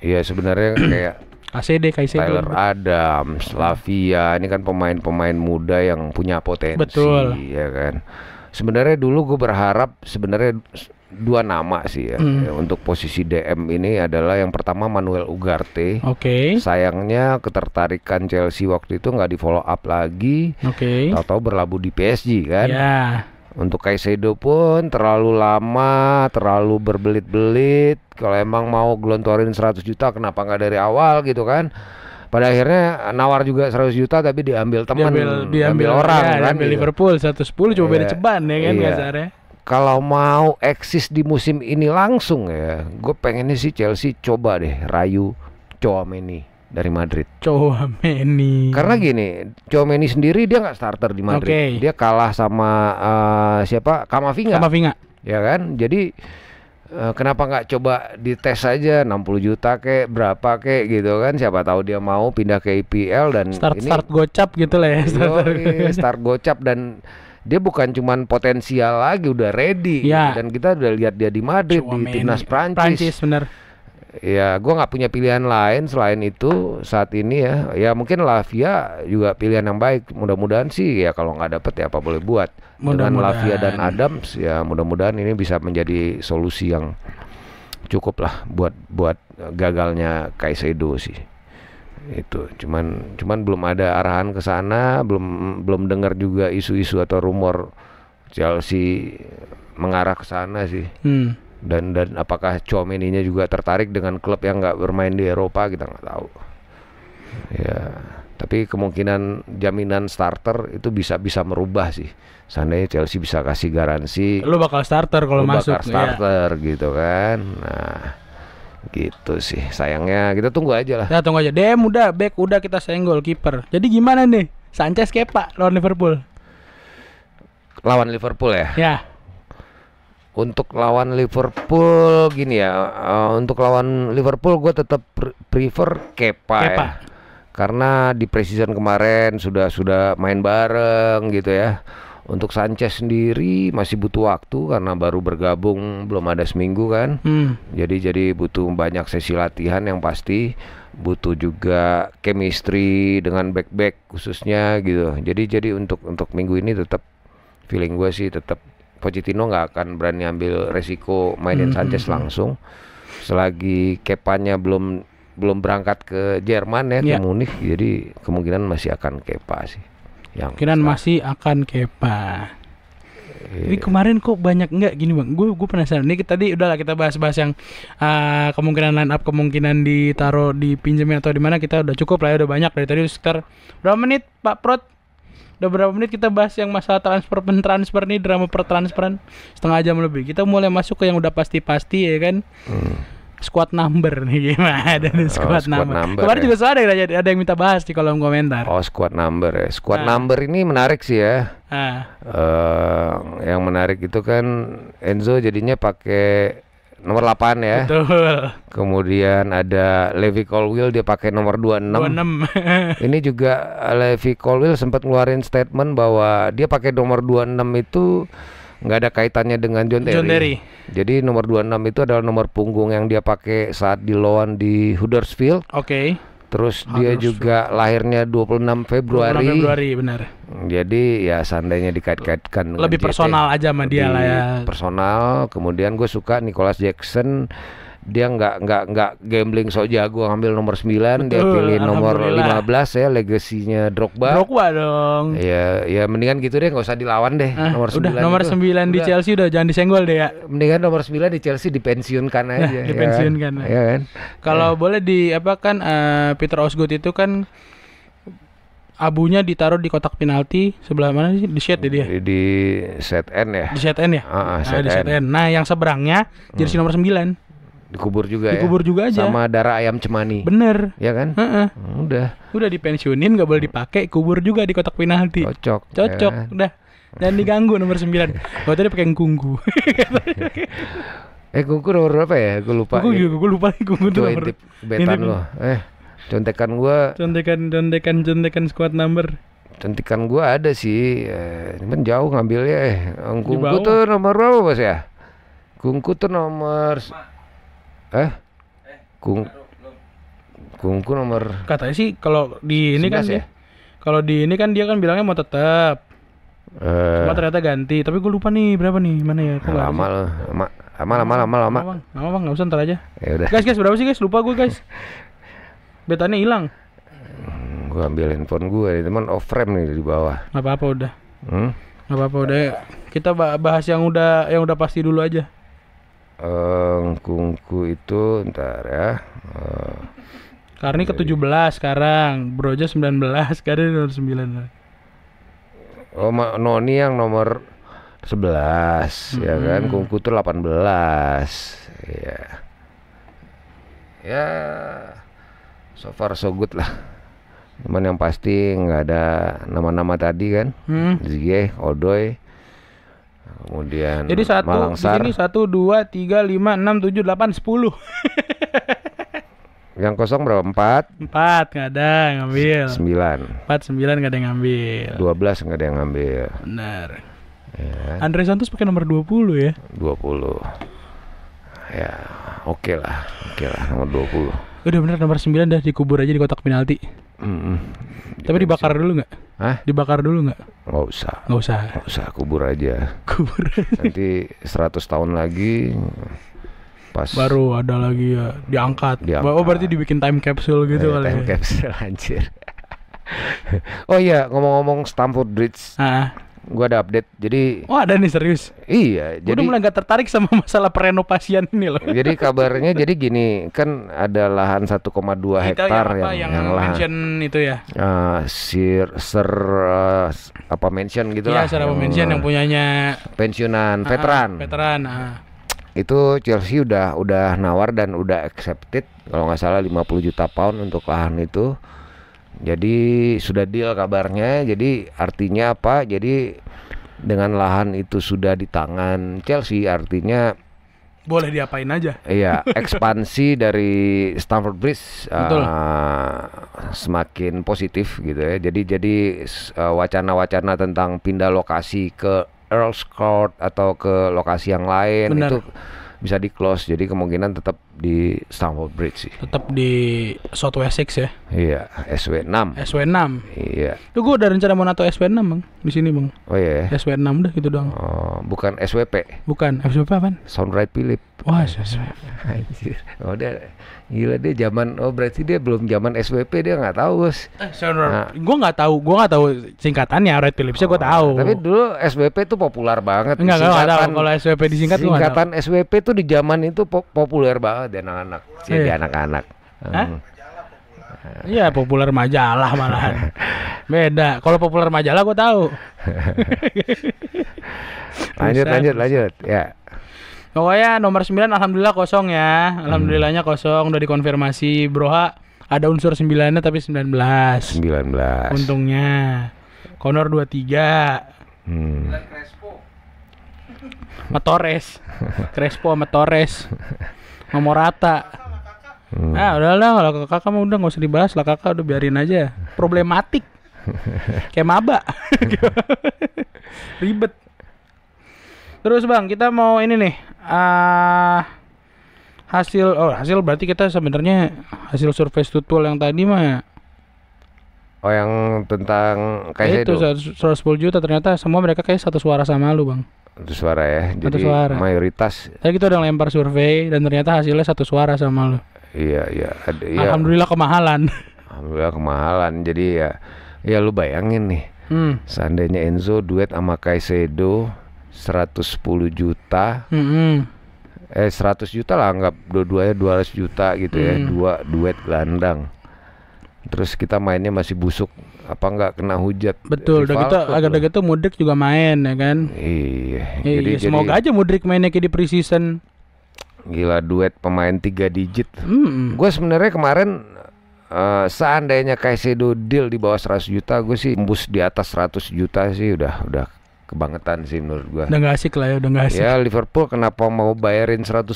Iya sebenarnya kayak Caicedo, Tyler Adams, Lavia, ini kan pemain muda yang punya potensi. Betul. Ya kan. Sebenarnya dulu gue berharap sebenarnya 2 nama sih ya. Untuk posisi DM ini adalah yang pertama Manuel Ugarte. Sayangnya ketertarikan Chelsea waktu itu nggak di follow up lagi. Tahu-tahu berlabuh di PSG kan. Untuk Caicedo pun terlalu lama, terlalu berbelit-belit. Kalau emang mau gelontorin 100 juta kenapa nggak dari awal gitu kan. Pada akhirnya nawar juga 100 juta tapi diambil teman, diambil orang kan. Diambil gitu. Liverpool 110 coba beda ceban ya kan kasarnya. kalau mau eksis di musim ini langsung ya, gue pengennya sih Chelsea coba deh rayu Tchouaméni dari Madrid. Tchouaméni. Karena gini, Tchouaméni sendiri dia nggak starter di Madrid. Dia kalah sama siapa? Camavinga. Ya kan? Jadi kenapa nggak coba dites aja 60 juta kek berapa kek gitu kan, siapa tahu dia mau pindah ke IPL dan start gocap gitu lah ya. Start gocap, dan dia bukan cuman potensial lagi, udah ready ya. Dan kita udah lihat dia di Madrid, di timnas Prancis bener. Ya gue nggak punya pilihan lain selain itu saat ini ya mungkin Lavia juga pilihan yang baik, mudah-mudahan sih ya, kalau nggak dapet ya apa boleh buat. Dengan Lavia dan Adams ya mudah-mudahan ini bisa menjadi solusi yang cukup lah buat gagalnya Caicedo sih. Itu cuman belum ada arahan ke sana, belum dengar juga isu-isu atau rumor Chelsea mengarah ke sana sih. Dan apakah Tchouaméni-nya juga tertarik dengan klub yang nggak bermain di Eropa, kita nggak tahu. Ya, tapi kemungkinan jaminan starter itu bisa merubah sih. Seandainya Chelsea bisa kasih garansi, lu bakal starter kalau masuk. Bakal starter gitu kan. Nah, gitu sih. Sayangnya kita tunggu aja lah. Ya tunggu aja. DM udah, back udah, kita senggol kiper. Jadi gimana nih? Sanchez Kepa lawan Liverpool. Lawan Liverpool ya? Ya. Untuk lawan Liverpool gini ya, untuk lawan Liverpool gue tetap prefer Kepa ya. Karena di preseason kemarin sudah main bareng gitu ya. Untuk Sanchez sendiri masih butuh waktu karena baru bergabung belum ada seminggu kan. Jadi butuh banyak sesi latihan yang pasti, butuh juga chemistry dengan back khususnya gitu. Jadi untuk minggu ini tetap feeling gue sih tetap Pochettino nggak akan berani ambil resiko mainin Sanchez langsung selagi Kepanya belum berangkat ke Jerman ya, ke Munich. Jadi kemungkinan masih akan Kepa sih. Kemungkinan masih akan Kepa. Ini kemarin kok banyak enggak gini bang? Gue penasaran. Ini tadi udahlah kita bahas yang kemungkinan line up, kemungkinan ditaruh dipinjemin atau di mana, kita udah cukup lah ya, udah banyak dari tadi sekitar berapa menit Pak Prot? Udah berapa menit kita bahas yang masalah transfer nih, drama pertransferan setengah jam lebih. Kita mulai masuk ke yang udah pasti ya kan. Squad number nih gimana? Squad number. Kemarin juga soalnya ada yang minta bahas di kolom komentar. Squad number ya. Squad number ini menarik sih ya. Yang menarik itu kan Enzo jadinya pakai nomor 8 ya. Betul. Kemudian ada Levi Colwill, dia pakai nomor 26. Ini juga Levi Colwill sempat ngeluarin statement bahwa dia pakai nomor 26 itu nggak ada kaitannya dengan John Terry. Jadi nomor 26 itu adalah nomor punggung yang dia pakai saat di loan di Huddersfield. Terus dia juga lahirnya 26 Februari, benar. Jadi ya seandainya dikait-kaitkan lebih personal aja sama dia lah ya. Personal. Kemudian gue suka Nicholas Jackson. Dia nggak gambling so jago ngambil nomor 9. Betul, dia pilih nomor 15 ya, legasinya Drogba dong. Ya mendingan gitu deh, nggak usah dilawan deh. Nomor 9 nomor 9 di Chelsea udah jangan disenggol deh ya. Mendingan nomor 9 di Chelsea dipensiunkan aja. Dipensiunkan ya kan? Kalau boleh di apa kan Peter Osgood itu kan abunya ditaruh di kotak penalti sebelah mana sih? Di set ya dia? Di set N ya. Di set N ya? Di set N. Nah, yang seberangnya jersey nomor 9. Dikubur juga aja sama darah ayam cemani. Bener. Ya kan? Udah dipensiunin, nggak boleh dipakai, kubur juga di kotak penalti. Cocok ya. Udah. Dan diganggu nomor 9. Gua tadi pakai Kunggu. Kunggu nomor berapa ya? Gue lupa. Gue lupa lagi Kunggu tuh nomor. Betan lo. Contekan gua. Contekan squad number. Contekan gua ada sih. Cuman jauh ngambilnya. Kunggu tuh nomor berapa Bos ya? Kunggu tuh nomor Kungku nomor katanya sih kalau di ini kan ya? Kalau di ini kan dia kan bilangnya mau tetap. Cuma ternyata ganti. Tapi gue lupa nih berapa nih, mana ya? Lama Bang, nggak usah, ntar aja. Ya udah. Guys, berapa sih guys? Lupa gue guys. Betanya hilang. Gue ambil handphone gue, teman off frame nih di bawah. Nggak apa-apa udah. Nggak apa-apa udah. Kita bahas yang udah pasti dulu aja. Kungku itu ntar ya. Karni ke-17 sekarang, Broja 19, Karni nomor 9. Noni yang nomor 11 ya kan, Kunku tuh 18 ya. Ya so far so good lah. Cuman yang pasti nggak ada nama-nama tadi kan, Ziyech, Odoi, kemudian jadi Malangsar. di sini 1, 2, 3, 5, 6, 7, 8, 10. Yang kosong berapa? 4? 4 nggak ada yang ngambil. 9. 4, 9 nggak ada yang ngambil. 12 nggak ada yang ngambil. Benar. Ya, Andre Santos pakai nomor 20 ya. 20. Ya, oke lah nomor 20. Udah bener nomor 9 dah dikubur aja di kotak penalti. Tapi dibakar dulu nggak? Hah? Dibakar dulu nggak? Nggak usah. Nggak usah. Nggak usah, kubur aja. Kubur. Nanti 100 tahun lagi pas Baru ada lagi ya diangkat. Oh berarti dibikin time capsule gitu kali. time capsule anjir. Oh iya, ngomong-ngomong Stamford Bridge, gua ada update. Jadi ada nih serius. Iya, jadi udah mulai gak tertarik sama masalah perenovasian ini loh. Jadi kabarnya jadi gini, kan ada lahan 1,2 hektar yang lahan mention itu ya. Apa mention gitu lah. Iya, Sir mention yang punyanya pensiunan veteran. Itu Chelsea udah nawar dan udah accepted kalau nggak salah 50 juta pound untuk lahan itu. Jadi sudah deal kabarnya. Jadi artinya apa? Jadi dengan lahan itu sudah di tangan Chelsea, artinya boleh diapain aja. Iya, ekspansi dari Stamford Bridge semakin positif gitu ya. Jadi wacana-wacana tentang pindah lokasi ke Earls Court atau ke lokasi yang lain. Benar. Itu bisa di close, jadi kemungkinan tetap di Stamford Bridge sih. Tetap di South Wessex ya. Iya, SW6. Iya. Tuh gue udah rencana mau nato SW6 bang, di sini bang. Oh iya. SW6 udah gitu doang. Oh, bukan SWP. Bukan, SWP apaan? Soundride Philip. Wah, SWP. Anjir. Oh dia gila, dia zaman, berarti dia belum zaman SWP, dia nggak tahu bos. Gue nggak tahu singkatannya. Red Philipsnya gue tahu. Tapi dulu SWP tuh populer banget. Enggak tahu kalau SWP disingkat. Singkatan SWP tuh di zaman itu populer banget di anak-anak. Di anak-anak. Iya, populer majalah malahan. Beda. Kalau populer majalah gue tahu. lanjut ya. Pokoknya nomor 9 alhamdulillah kosong ya. Alhamdulillahnya kosong, udah dikonfirmasi. Broha ada unsur 9-nya tapi 19. Untungnya. Connor 23. Crespo sama Torres. Morata. Udahlah, kalau kakak mah udah nggak usah dibahas lah, kakak udah biarin aja. Problematik. Kayak maba. Ribet. Terus bang, kita mau ini nih. Hasil berarti kita sebenarnya hasil survei Stutul yang tadi mah. Oh, yang tentang kayak itu 110 juta, ternyata semua mereka kayak satu suara sama lu bang. Satu suara ya. Jadi mayoritas. Tadi kita udah lempar survei dan ternyata hasilnya satu suara sama lu. Iya. Alhamdulillah kemahalan. Jadi ya lu bayangin nih. Seandainya Enzo duet sama Caicedo 110 juta. 100 juta lah, anggap dua-duanya 200 juta gitu ya. Dua duet gelandang. Terus kita mainnya masih busuk, apa nggak kena hujat. Betul, udah gitu agak gitu Mudryk juga main ya kan. Iya. Semoga aja Mudryk mainnya kayak di pre-season. Gila, duet pemain 3 digit. Gue sebenarnya kemarin seandainya Caicedo deal di bawah 100 juta, gue sih tembus di atas 100 juta sih udah kebangetan sih menurut gua. Udah gak asik lah ya, udah gak asik. Ya Liverpool kenapa mau bayarin 110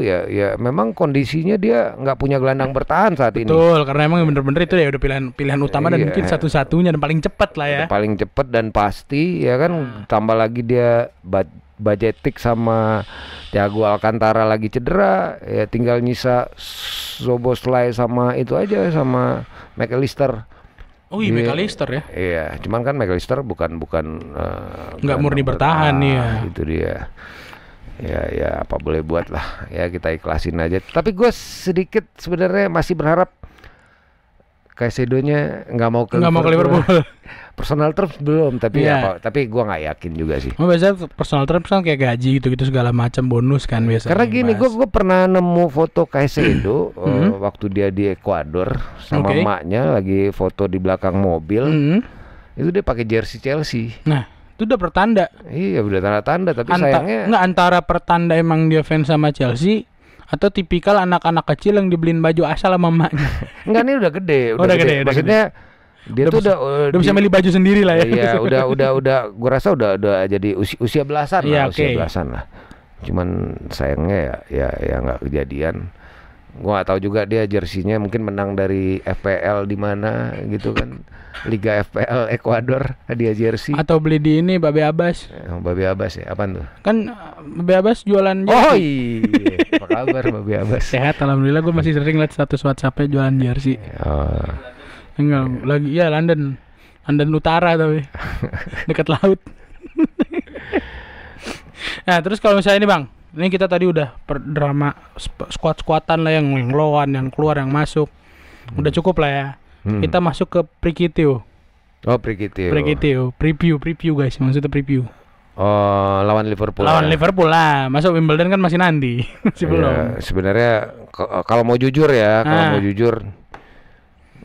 ya memang kondisinya dia nggak punya gelandang bertahan saat ini. Betul, karena emang bener-bener itu ya udah pilihan utama dan mungkin satu-satunya dan paling cepat lah ya. Paling cepat dan pasti ya kan, tambah lagi dia Bajetik sama Thiago Alcantara lagi cedera, ya tinggal nyisa Szoboszlai sama itu aja, sama McAllister. Oh iya, McAllister ya. Iya, cuman kan McAllister bukan nggak murni bertahan nih ya. Itu dia. Ya apa boleh buat lah. Ya kita ikhlasin aja. Tapi gue sedikit sebenarnya masih berharap Caicedo-nya nggak mau ke Liverpool. Personal terms belum, tapi tapi gue nggak yakin juga sih. Biasanya personal terms kan kayak gaji gitu segala macam bonus kan biasanya. Karena gini, gue pernah nemu foto Caicedo waktu dia di Ekuador sama emaknya lagi foto di belakang mobil. Itu dia pakai jersey Chelsea. Nah, Itu udah pertanda. Iya, udah tanda-tanda, tapi sayangnya nggak antara pertanda emang dia fans sama Chelsea atau tipikal anak-anak kecil yang dibeliin baju asal sama emaknya. enggak, ini udah gede, Udah gede. Maksudnya dia tuh udah bisa beli baju sendiri lah ya. Iya, udah gua rasa udah jadi usia belasan lah, usia belasan lah. Cuman sayangnya ya nggak kejadian. Gua nggak tahu juga dia jersinya mungkin menang dari FPL di mana gitu kan. Liga FPL Ekuador hadiah jersey. Atau beli di ini Babe Abbas. Babe Abbas ya, apaan tuh? Kan Babe Abbas jualan jersey. Oh iya, apa kabar Babe Abbas? Sehat, alhamdulillah. Gue masih sering lihat status WhatsApp-nya jualan jersey. Oh. Enggak, lagi ya London Utara tapi dekat laut. Nah terus kalau misalnya ini Bang, ini kita tadi udah drama squad-squatan lah, yang lawan, yang keluar, yang masuk. Udah cukup lah ya. Kita masuk ke Preview. Oh, Preview guys, maksudnya preview. Oh, lawan Liverpool. Liverpool lah. Masuk Wimbledon kan masih nanti. Masih belum. Sebenarnya kalau mau jujur ya,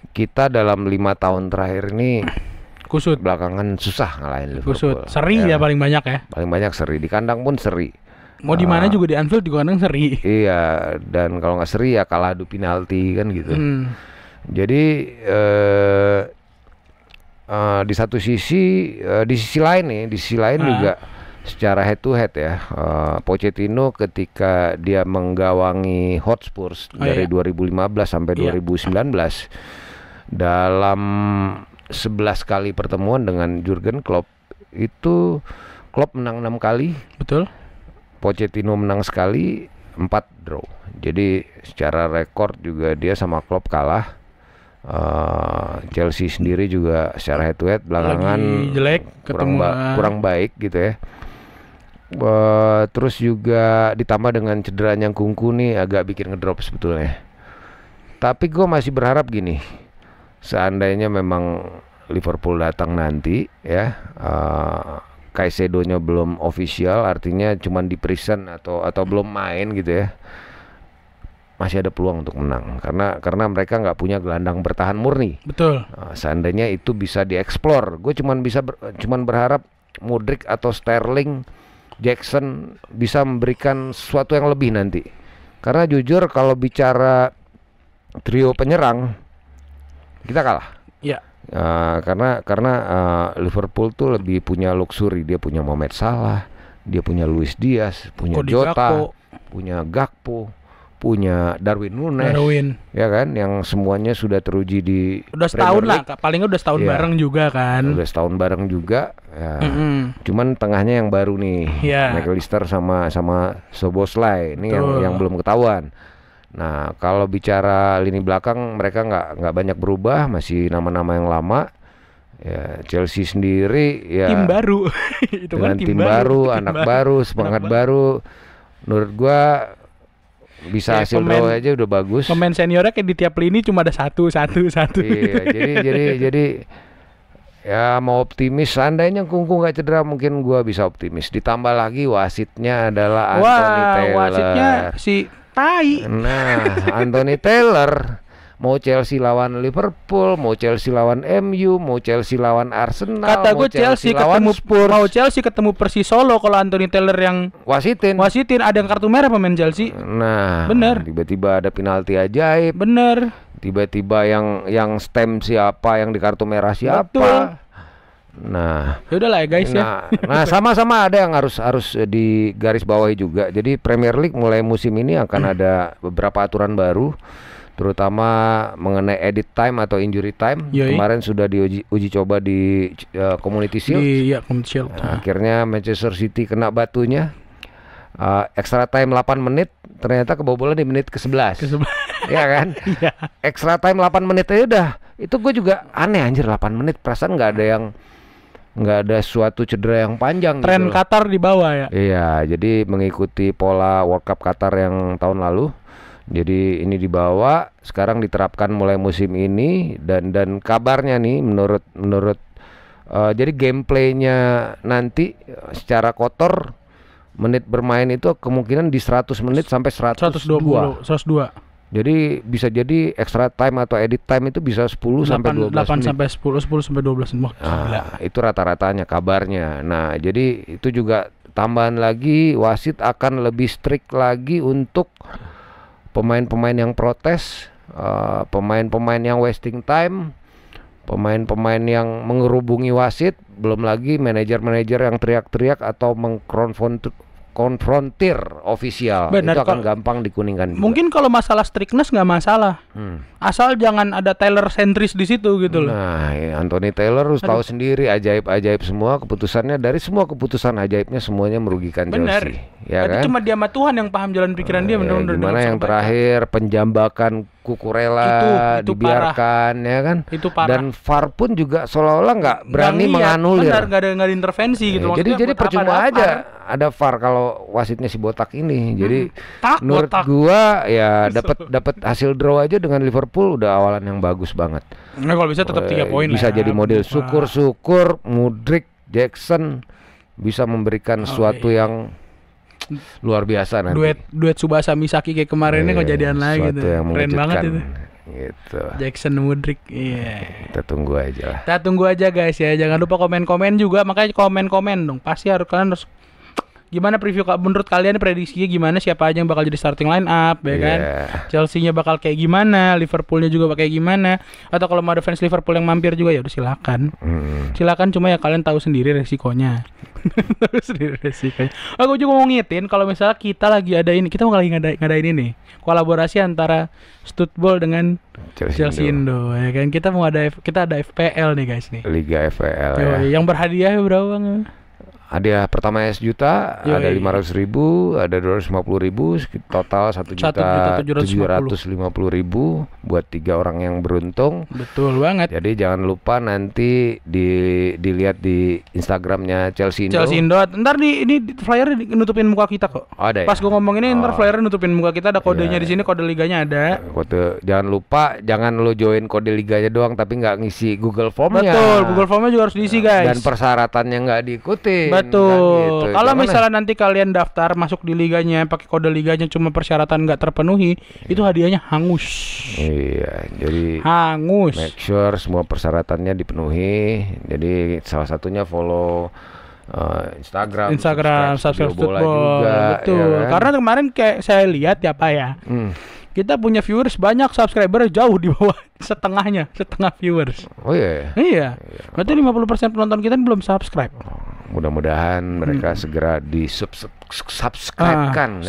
kita dalam 5 tahun terakhir ini kusut. Belakangan susah ngalahin Liverpool. Kusut. Seri ya paling banyak ya. Paling banyak seri, di kandang pun seri. Mau di mana juga, di Anfield juga kadang seri. Iya, dan kalau nggak seri ya kalah adu penalti kan gitu. Jadi di satu sisi, di sisi lain juga secara head to head ya, Pochettino ketika dia menggawangi Hotspurs dari 2015 sampai 2019 dalam 11 kali pertemuan dengan Jurgen Klopp, itu Klopp menang 6 kali. Betul. Pochettino menang sekali, 4 draw. Jadi secara rekor juga dia sama Klopp kalah. Chelsea sendiri juga secara head to head belakangan lagi jelek, kurang baik gitu ya. Terus juga ditambah dengan cederanya Nkunku nih agak bikin ngedrop sebetulnya. Tapi gue masih berharap gini, seandainya memang Liverpool datang nanti ya, Caicedo-nya belum official, artinya cuman di present atau belum main gitu ya, masih ada peluang untuk menang karena mereka nggak punya gelandang bertahan murni. Betul. Seandainya itu bisa dieksplor, gue cuman berharap Mudryk atau Sterling, Jackson bisa memberikan sesuatu yang lebih nanti. Karena jujur kalau bicara trio penyerang kita kalah. Iya. Karena Liverpool tuh lebih punya luxury, dia punya Mohamed Salah, dia punya Luis Diaz, punya Jota, punya Gakpo, punya Darwin Núñez, ya kan, yang semuanya sudah teruji di udah setahun lah, palingnya udah setahun bareng juga kan. Udah setahun bareng juga. Ya. Cuman tengahnya yang baru nih, McAllister sama Szoboszlai ini yang belum ketahuan. Nah, kalau bicara lini belakang mereka nggak banyak berubah, masih nama-nama yang lama. Ya, Chelsea sendiri ya tim baru. Itu dengan kan tim baru, anak baru, semangat baru. Menurut gua bisa hasil draw aja udah bagus. Pemain seniornya kayak di tiap lini cuma ada satu. Iya, jadi ya mau optimis, seandainya Nkunku nggak cedera mungkin gua bisa optimis. Ditambah lagi wasitnya adalah Anthony Taylor. Wasitnya si tai. Nah, Anthony Taylor mau Chelsea lawan Liverpool, mau Chelsea lawan MU, mau Chelsea lawan Arsenal, kata gue Chelsea ketemu Spurs. Mau Chelsea ketemu Persis Solo kalau Anthony Taylor yang wasitin ada yang kartu merah pemain Chelsea. Nah, bener. Tiba-tiba ada penalti ajaib. Bener. Tiba-tiba yang stem siapa, yang di kartu merah siapa. Betul. Nah, yaudah lah ya guys ya. Nah sama-sama ada yang harus di garis bawahi juga. Jadi Premier League mulai musim ini akan ada beberapa aturan baru, terutama mengenai edit time atau injury time. Kemarin sudah diuji coba di Community Shield. Iya, Community Shield. Nah, akhirnya Manchester City kena batunya. Extra time 8 menit ternyata kebobolan di menit ke-11. Iya kan? Iya. Extra time 8 menit aja udah. Itu gue juga aneh, anjir, 8 menit perasaan nggak ada suatu cedera yang panjang. Tren gitu. Qatar di bawah ya. Iya, jadi mengikuti pola World Cup Qatar yang tahun lalu. Jadi ini dibawa, sekarang diterapkan mulai musim ini, dan kabarnya nih menurut jadi gameplaynya nanti secara kotor menit bermain itu kemungkinan di 100 menit sampai 102. Jadi bisa jadi extra time atau edit time itu bisa 10 sampai 12 8 menit. sampai 10 sampai 12 menit. Wah, gila. Nah, itu rata-ratanya kabarnya. Nah, jadi itu juga tambahan lagi, wasit akan lebih strict lagi untuk pemain-pemain yang protes, pemain-pemain yang wasting time, pemain-pemain yang mengerubungi wasit, belum lagi manajer-manajer yang teriak-teriak atau konfrontir ofisial. Benar, itu akan gampang dikuningkan juga. Mungkin kalau masalah strictness nggak masalah, asal jangan ada Taylor sentris di situ gitu loh. Nah, Anthony Taylor harus tahu sendiri, ajaib-ajaib semua keputusannya, dari semua keputusan ajaibnya semuanya merugikan Benar. Chelsea. Ya Berarti kan? cuma dia sama Tuhan yang paham jalan pikiran dia, benar-benar. Gimana yang terakhir penjambakan Kukurela Itu dibiarkan, ya kan? Itu parah. Dan VAR pun juga seolah-olah nggak berani menganulir. Benar, nggak ada intervensi gitu. Jadi Maksudnya buat apa percuma ada aja VAR? ada VAR kalau wasitnya si botak ini. Jadi menurut botak. gua ya dapat hasil draw aja dengan Liverpool udah awalan yang bagus banget. Nah, kalau bisa tetap 3 poin Bisa lah. jadi model. Syukur-syukur Mudryk, Jackson bisa memberikan sesuatu yang luar biasa nanti. Duet Tsubasa Misaki kayak kemarin ini kejadian lagi sesuatu tuh. yang Keren banget mengejutkan. itu. Gitu. Jackson Mudryk. Iya. Kita tunggu aja lah. Kita tunggu aja guys ya. Jangan lupa komen-komen juga. Makanya komen-komen dong. Pasti kalian harus gimana preview menurut kalian prediksinya gimana, siapa aja yang bakal jadi starting line up ya kan? Chelsea-nya bakal kayak gimana, Liverpool-nya juga bakal kayak gimana, atau kalau mau ada fans Liverpool yang mampir juga ya udah silakan. Silakan, cuma ya kalian tahu sendiri resikonya. Tahu sendiri resikonya. Aku juga mau ngingetin kalau misalnya kita lagi ada ini, kita mau lagi ngadain ini kolaborasi antara Stutbol dengan Chelsea Indo ya kan. Kita ada FPL nih guys nih. Liga FPL ya. Yang berhadiah berapa Bang? Hadiah pertama sejuta, ada 500.000, ada 250.000, total 1.750.000 buat 3 orang yang beruntung. Betul banget. Jadi jangan lupa nanti dilihat di Instagramnya Chelsea Indo. Chelsea Indo. Ntar ini flyer nutupin muka kita kok. Ada ya? Pas gue ngomong ini ntar flyer nutupin muka kita, ada kodenya di sini, kode liganya ada. Kode, jangan lupa, jangan lo join kode liganya doang tapi nggak ngisi Google Formnya. Betul, Google Formnya juga harus diisi guys. Dan persyaratannya nggak diikuti. Betul. Gitu. Kalau misalnya nanti kalian daftar masuk di liganya pakai kode liganya cuma persyaratan nggak terpenuhi, itu hadiahnya hangus. Iya, jadi hangus. Make sure semua persyaratannya dipenuhi. Jadi salah satunya follow Instagram subscribe bola Stutbol juga. Betul. Ya kan? Karena kemarin kayak saya lihat ya Pak ya. Kita punya viewers banyak, subscriber jauh di bawah setengah viewers. Oh iya. Iya. Berarti 50% penonton kita belum subscribe. Mudah-mudahan mereka segera subscribe-kan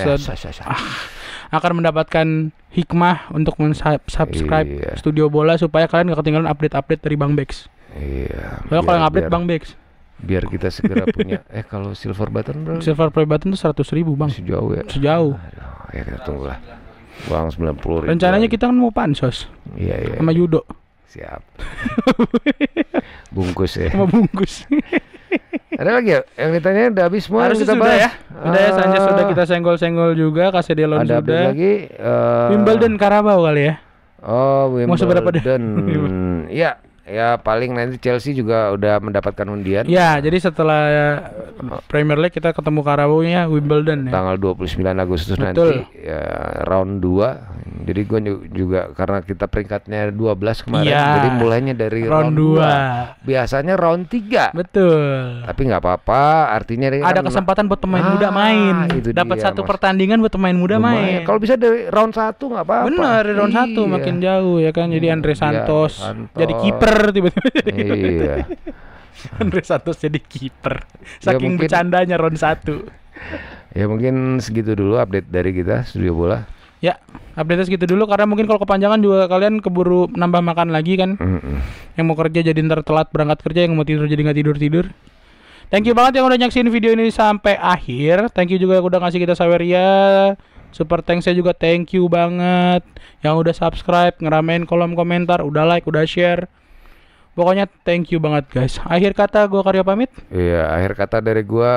akan mendapatkan hikmah untuk subscribe Studio Bola supaya kalian gak ketinggalan update-update dari Bang Bex. Iya. Kalau yang update Bang Bex, biar kita segera punya kalau silver button bro. Silver play button tuh 100.000 Bang. Sejauh ya. Sejauh. Aduh, ya kita tunggulah. Uang 90.000. Rencananya kita kan mau pansos. Iya. Sama Yudo. Siap. Bungkus ya. Sama bungkus. Ada lagi ya? Yang ditanya udah habis semua. Harusnya kita sudah bahas. ya. Udah ya, Sanchez sudah kita senggol-senggol juga, Casedelon ada sudah. Ada lagi Wimbledon Carabao kali ya. Oh, Wimbledon. Mau seberapa deh? Ya paling nanti Chelsea juga udah mendapatkan undian. Ya, jadi setelah Premier League kita ketemu Carabao-nya Wimbledon ya. Tanggal 29 Agustus. Betul. Nanti ya, round 2. Jadi gue juga karena kita peringkatnya 12 kemarin, jadi mulainya dari round 2. Biasanya round 3. Betul. Tapi nggak apa-apa, artinya ada kesempatan buat pemain muda main. Dapat satu pertandingan buat pemain muda main. Kalau bisa dari round 1 nggak apa-apa. Benar, dari round 1 makin jauh ya kan. Jadi Andre Santos jadi kiper tiba-tiba. Iya. Andre Santos jadi kiper. Saking bercandanya round 1. Ya mungkin segitu dulu update dari kita Studio Bola. Ya, update segitu dulu karena mungkin kalau kepanjangan juga kalian keburu nambah makan lagi kan. Yang mau kerja jadi ntar telat berangkat kerja, yang mau tidur jadi nggak tidur. Thank you banget yang udah nyaksin video ini sampai akhir. Thank you juga yang udah ngasih kita Saweria. Super thanks saya juga, thank you banget yang udah subscribe, ngeramein kolom komentar, udah like, udah share. Pokoknya thank you banget guys. Akhir kata gue Karyo pamit. Iya, akhir kata dari gue,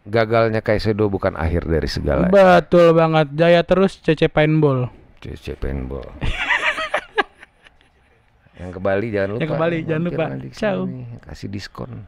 gagalnya Kaisedo bukan akhir dari segala. Betul banget. Jaya terus CC Paintball. CC Paintball. Yang ke Bali jangan lupa. Yang ke Bali jangan lupa. Ciao. Kasih diskon.